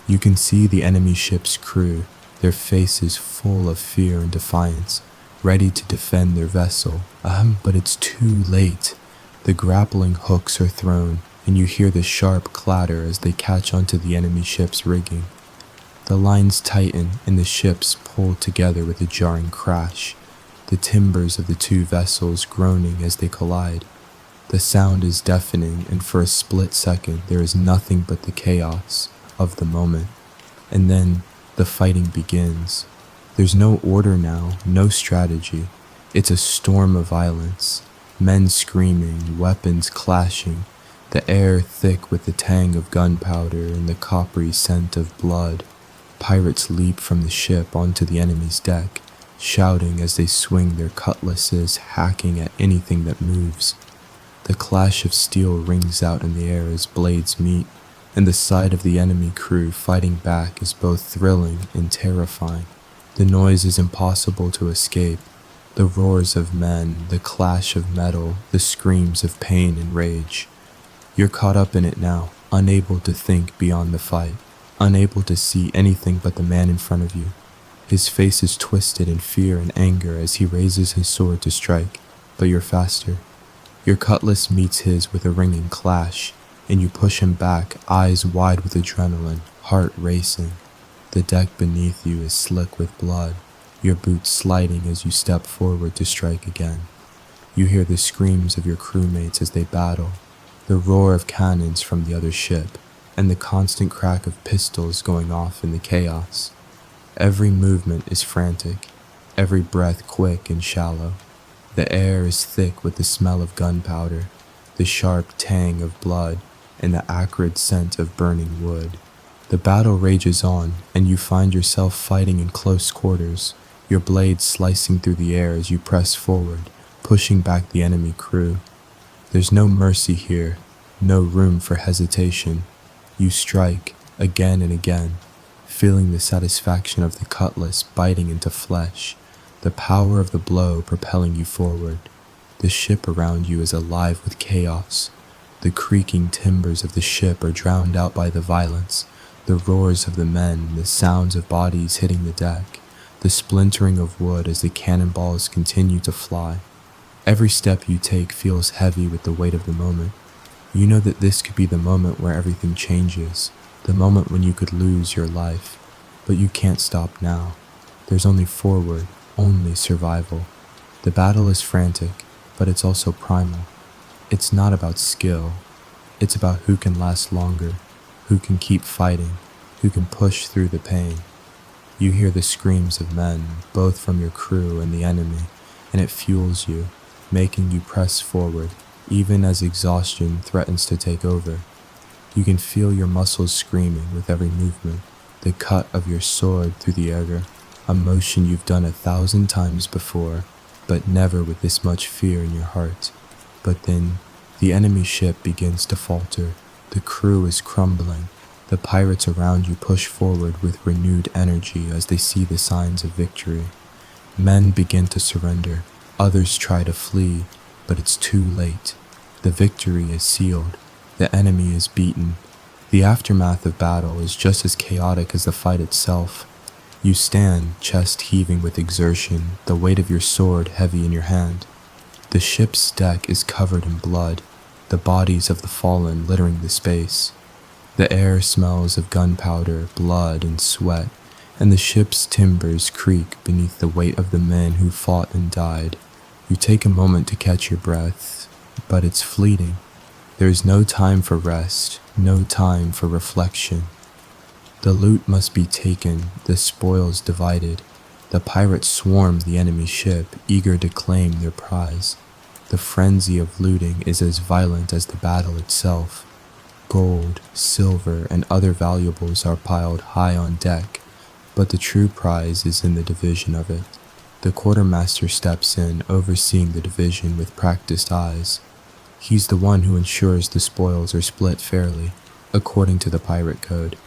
You can see the enemy ship's crew, their faces full of fear and defiance, ready to defend their vessel. But it's too late. The grappling hooks are thrown, and you hear the sharp clatter as they catch onto the enemy ship's rigging. The lines tighten, and the ships pull together with a jarring crash, the timbers of the two vessels groaning as they collide. The sound is deafening, and for a split second there is nothing but the chaos of the moment. And then the fighting begins. There's no order now, no strategy. It's a storm of violence. Men screaming, weapons clashing, the air thick with the tang of gunpowder and the coppery scent of blood. Pirates leap from the ship onto the enemy's deck, shouting as they swing their cutlasses, hacking at anything that moves. The clash of steel rings out in the air as blades meet, and the sight of the enemy crew fighting back is both thrilling and terrifying. The noise is impossible to escape. The roars of men, the clash of metal, the screams of pain and rage. You're caught up in it now, unable to think beyond the fight, unable to see anything but the man in front of you. His face is twisted in fear and anger as he raises his sword to strike, but you're faster. Your cutlass meets his with a ringing clash, and you push him back, eyes wide with adrenaline, heart racing. The deck beneath you is slick with blood, your boots sliding as you step forward to strike again. You hear the screams of your crewmates as they battle, the roar of cannons from the other ship, and the constant crack of pistols going off in the chaos. Every movement is frantic, every breath quick and shallow. The air is thick with the smell of gunpowder, the sharp tang of blood, and the acrid scent of burning wood. The battle rages on, and you find yourself fighting in close quarters, your blades slicing through the air as you press forward, pushing back the enemy crew. There's no mercy here, no room for hesitation. You strike, again and again, feeling the satisfaction of the cutlass biting into flesh, the power of the blow propelling you forward. The ship around you is alive with chaos. The creaking timbers of the ship are drowned out by the violence, the roars of the men, the sounds of bodies hitting the deck, the splintering of wood as the cannonballs continue to fly. Every step you take feels heavy with the weight of the moment. You know that this could be the moment where everything changes, the moment when you could lose your life, but you can't stop now. There's only forward, only survival. The battle is frantic, but it's also primal. It's not about skill. It's about who can last longer, who can keep fighting, who can push through the pain. You hear the screams of men, both from your crew and the enemy, and it fuels you, making you press forward, even as exhaustion threatens to take over. You can feel your muscles screaming with every movement, the cut of your sword through the air, a motion you've done 1,000 times before, but never with this much fear in your heart. But then, the enemy ship begins to falter, the crew is crumbling, the pirates around you push forward with renewed energy as they see the signs of victory. Men begin to surrender, others try to flee, but it's too late. The victory is sealed, the enemy is beaten. The aftermath of battle is just as chaotic as the fight itself. You stand, chest heaving with exertion, the weight of your sword heavy in your hand. The ship's deck is covered in blood, the bodies of the fallen littering the space. The air smells of gunpowder, blood, and sweat, and the ship's timbers creak beneath the weight of the men who fought and died. You take a moment to catch your breath, but it's fleeting. There is no time for rest, no time for reflection. The loot must be taken, the spoils divided. The pirates swarm the enemy ship, eager to claim their prize. The frenzy of looting is as violent as the battle itself. Gold, silver, and other valuables are piled high on deck, but the true prize is in the division of it. The quartermaster steps in, overseeing the division with practiced eyes. He's the one who ensures the spoils are split fairly, according to the pirate code.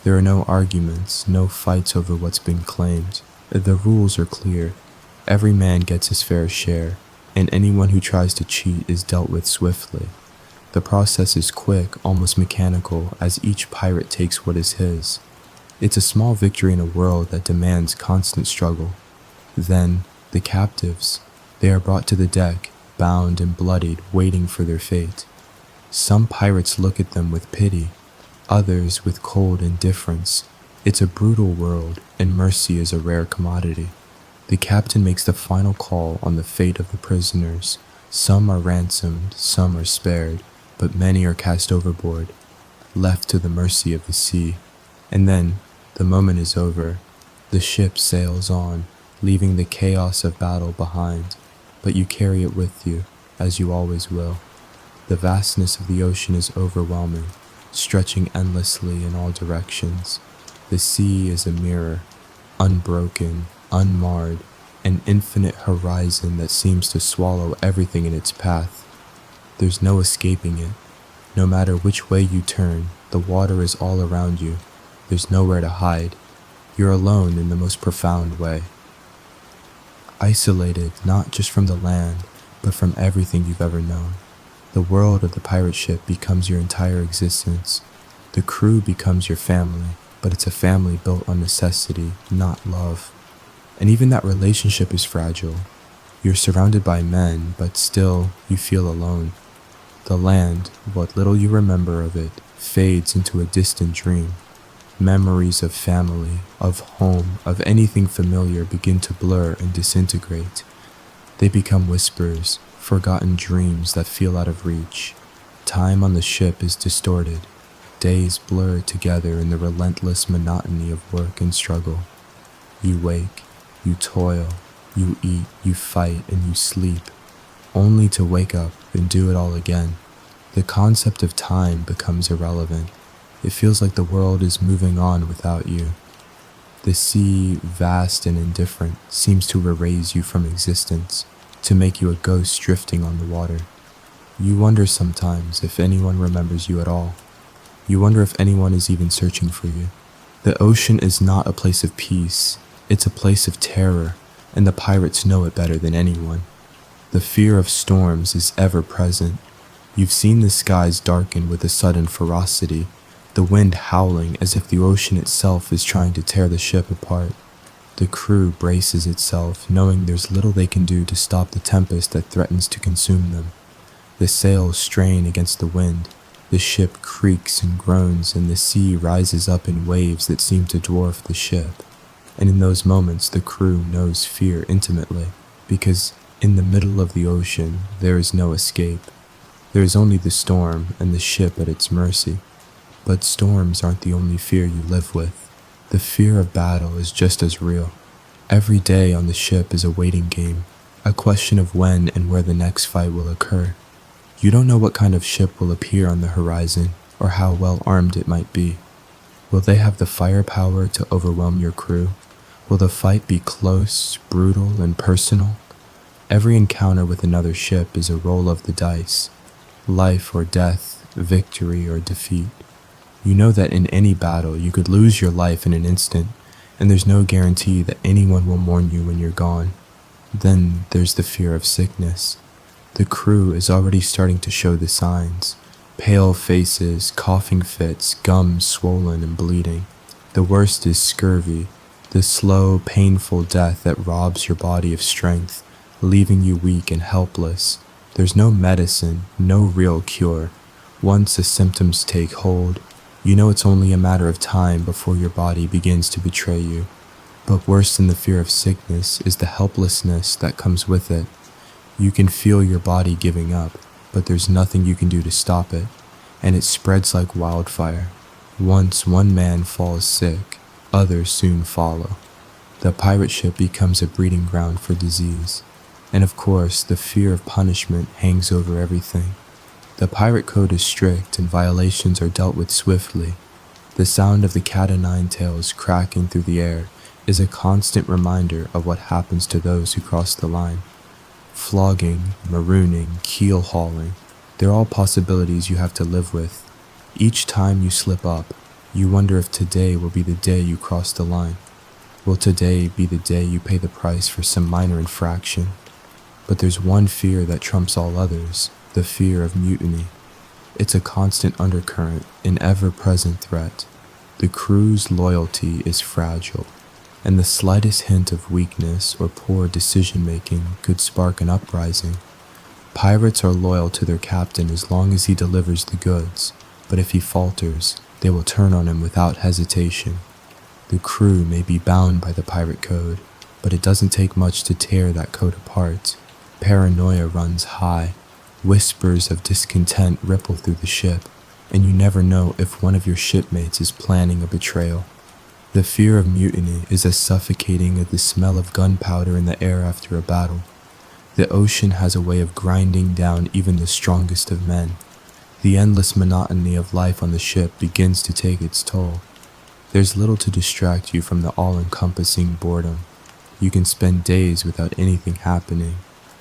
There are no arguments, no fights over what's been claimed. The rules are clear. Every man gets his fair share, and anyone who tries to cheat is dealt with swiftly. The process is quick, almost mechanical, as each pirate takes what is his. It's a small victory in a world that demands constant struggle. Then, the captives. They are brought to the deck, bound and bloodied, waiting for their fate. Some pirates look at them with pity, others with cold indifference. It's a brutal world, and mercy is a rare commodity. The captain makes the final call on the fate of the prisoners. Some are ransomed, some are spared, but many are cast overboard, left to the mercy of the sea. And then, the moment is over. The ship sails on, leaving the chaos of battle behind, but you carry it with you, as you always will. The vastness of the ocean is overwhelming, stretching endlessly in all directions. The sea is a mirror, unbroken, unmarred, an infinite horizon that seems to swallow everything in its path. There's no escaping it. No matter which way you turn, the water is all around you. There's nowhere to hide. You're alone in the most profound way. Isolated not just from the land, but from everything you've ever known. The world of the pirate ship becomes your entire existence. The crew becomes your family, but it's a family built on necessity, not love. And even that relationship is fragile. You're surrounded by men, but still you feel alone. The land, what little you remember of it, fades into a distant dream. Memories of family, of home, of anything familiar begin to blur and disintegrate. They become whispers, forgotten dreams that feel out of reach. Time on the ship is distorted. Days blur together in the relentless monotony of work and struggle. You wake, you toil, you eat, you fight, and you sleep, only to wake up and do it all again. The concept of time becomes irrelevant. It feels like the world is moving on without you. The sea, vast and indifferent, seems to erase you from existence, to make you a ghost drifting on the water. You wonder sometimes if anyone remembers you at all. You wonder if anyone is even searching for you. The ocean is not a place of peace. It's a place of terror, and the pirates know it better than anyone. The fear of storms is ever present. You've seen the skies darken with a sudden ferocity, the wind howling as if the ocean itself is trying to tear the ship apart. The crew braces itself, knowing there's little they can do to stop the tempest that threatens to consume them. The sails strain against the wind, the ship creaks and groans, and the sea rises up in waves that seem to dwarf the ship. And in those moments the crew knows fear intimately, because in the middle of the ocean there is no escape. There is only the storm and the ship at its mercy. But storms aren't the only fear you live with. The fear of battle is just as real. Every day on the ship is a waiting game, a question of when and where the next fight will occur. You don't know what kind of ship will appear on the horizon or how well armed it might be. Will they have the firepower to overwhelm your crew? Will the fight be close, brutal, and personal? Every encounter with another ship is a roll of the dice. Life or death, victory or defeat. You know that in any battle you could lose your life in an instant, and there's no guarantee that anyone will mourn you when you're gone. Then there's the fear of sickness. The crew is already starting to show the signs. Pale faces, coughing fits, gums swollen and bleeding. The worst is scurvy, the slow, painful death that robs your body of strength, leaving you weak and helpless. There's no medicine, no real cure. Once the symptoms take hold, you know it's only a matter of time before your body begins to betray you. But worse than the fear of sickness is the helplessness that comes with it. You can feel your body giving up, but there's nothing you can do to stop it, and it spreads like wildfire. Once one man falls sick, others soon follow. The pirate ship becomes a breeding ground for disease. And of course, the fear of punishment hangs over everything. The pirate code is strict and violations are dealt with swiftly. The sound of the cat-o'-nine tails cracking through the air is a constant reminder of what happens to those who cross the line. Flogging, marooning, keel hauling, they're all possibilities you have to live with. Each time you slip up, you wonder if today will be the day you cross the line. Will today be the day you pay the price for some minor infraction? But there's one fear that trumps all others, the fear of mutiny. It's a constant undercurrent, an ever-present threat. The crew's loyalty is fragile, and the slightest hint of weakness or poor decision-making could spark an uprising. Pirates are loyal to their captain as long as he delivers the goods, but if he falters, they will turn on him without hesitation. The crew may be bound by the pirate code, but it doesn't take much to tear that code apart. Paranoia runs high. Whispers of discontent ripple through the ship, and you never know if one of your shipmates is planning a betrayal. The fear of mutiny is as suffocating as the smell of gunpowder in the air after a battle. The ocean has a way of grinding down even the strongest of men. The endless monotony of life on the ship begins to take its toll. There's little to distract you from the all-encompassing boredom. You can spend days without anything happening.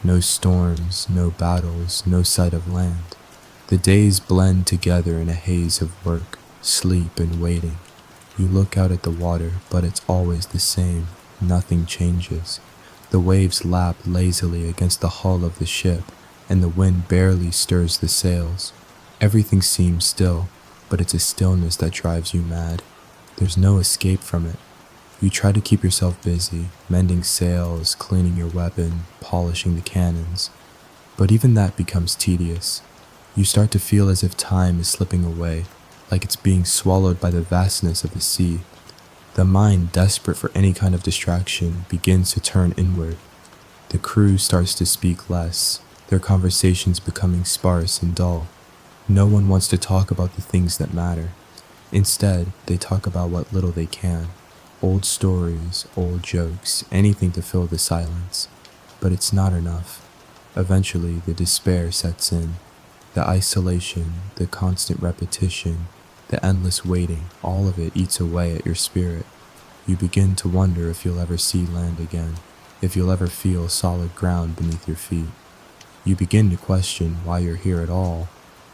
No storms, no battles, no sight of land. The days blend together in a haze of work, sleep, and waiting. You look out at the water, but it's always the same. Nothing changes. The waves lap lazily against the hull of the ship, and the wind barely stirs the sails. Everything seems still, but it's a stillness that drives you mad. There's no escape from it. You try to keep yourself busy, mending sails, cleaning your weapon, polishing the cannons. But even that becomes tedious. You start to feel as if time is slipping away, like it's being swallowed by the vastness of the sea. The mind, desperate for any kind of distraction, begins to turn inward. The crew starts to speak less, their conversations becoming sparse and dull. No one wants to talk about the things that matter. Instead, they talk about what little they can. Old stories, old jokes, anything to fill the silence. But it's not enough. Eventually, the despair sets in. The isolation, the constant repetition, the endless waiting, all of it eats away at your spirit. You begin to wonder if you'll ever see land again, if you'll ever feel solid ground beneath your feet. You begin to question why you're here at all.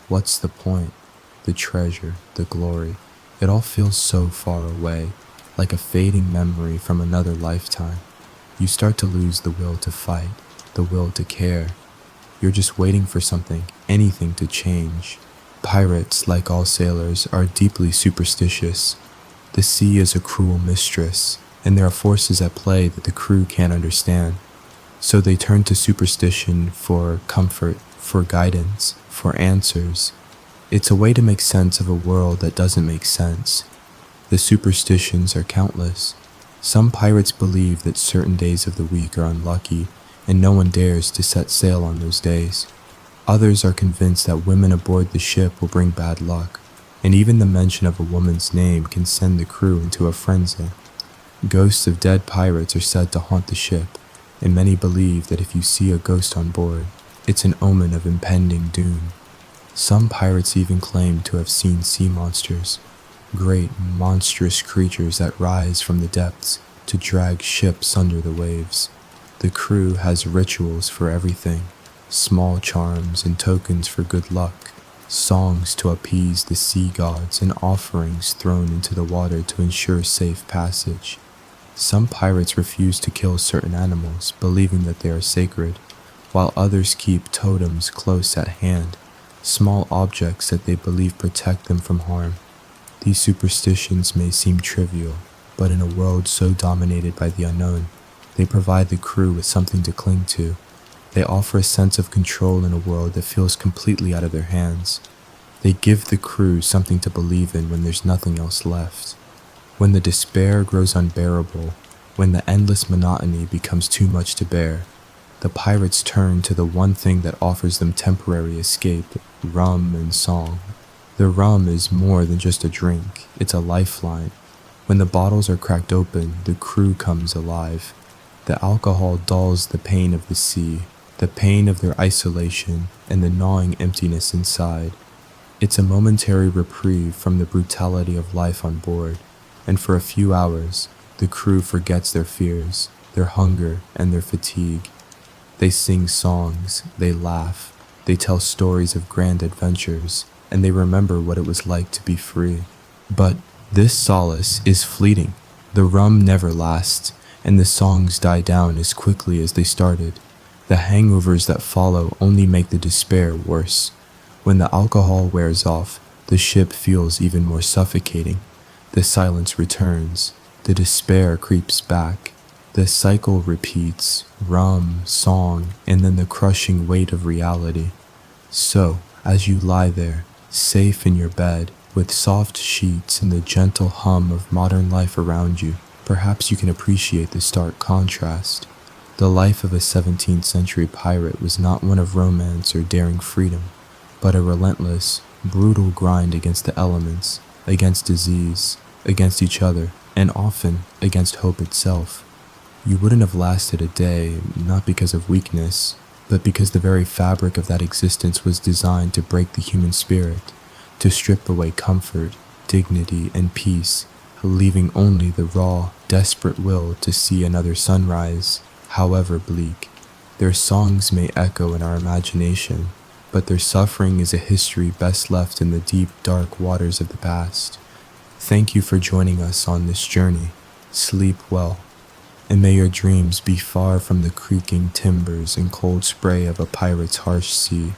What's the point? The treasure, the glory, it all feels so far away, like a fading memory from another lifetime. You start to lose the will to fight, the will to care. You're just waiting for something, anything to change. Pirates, like all sailors, are deeply superstitious. The sea is a cruel mistress, and there are forces at play that the crew can't understand. So they turn to superstition for comfort, for guidance, for answers. It's a way to make sense of a world that doesn't make sense. The superstitions are countless. Some pirates believe that certain days of the week are unlucky, and no one dares to set sail on those days. Others are convinced that women aboard the ship will bring bad luck. and even the mention of a woman's name can send the crew into a frenzy. Ghosts of dead pirates are said to haunt the ship, and many believe that if you see a ghost on board, it's an omen of impending doom. Some pirates even claim to have seen sea monsters, great, monstrous creatures that rise from the depths to drag ships under the waves. The crew has rituals for everything, small charms and tokens for good luck, songs to appease the sea gods, and offerings thrown into the water to ensure safe passage. Some pirates refuse to kill certain animals, believing that they are sacred, while others keep totems close at hand, small objects that they believe protect them from harm. These superstitions may seem trivial, but in a world so dominated by the unknown, they provide the crew with something to cling to. They offer a sense of control in a world that feels completely out of their hands. They give the crew something to believe in when there's nothing else left. When the despair grows unbearable, when the endless monotony becomes too much to bear, the pirates turn to the one thing that offers them temporary escape: rum and song. The rum is more than just a drink, it's a lifeline. When the bottles are cracked open, the crew comes alive. The alcohol dulls the pain of the sea, the pain of their isolation, and the gnawing emptiness inside. It's a momentary reprieve from the brutality of life on board, and for a few hours, the crew forgets their fears, their hunger, and their fatigue. They sing songs, they laugh, they tell stories of grand adventures, and they remember what it was like to be free. But this solace is fleeting. The rum never lasts, and the songs die down as quickly as they started. The hangovers that follow only make the despair worse. When the alcohol wears off, the ship feels even more suffocating. The silence returns, the despair creeps back. The cycle repeats: rum, song, and then the crushing weight of reality. So, as you lie there, safe in your bed, with soft sheets and the gentle hum of modern life around you, perhaps you can appreciate the stark contrast. The life of a 17th century pirate was not one of romance or daring freedom, but a relentless, brutal grind against the elements, against disease, against each other, and often against hope itself. You wouldn't have lasted a day, not because of weakness, but because the very fabric of that existence was designed to break the human spirit, to strip away comfort, dignity, and peace, leaving only the raw, desperate will to see another sunrise, however bleak. Their songs may echo in our imagination, but their suffering is a history best left in the deep, dark waters of the past. Thank you for joining us on this journey. Sleep well, and may your dreams be far from the creaking timbers and cold spray of a pirate's harsh sea.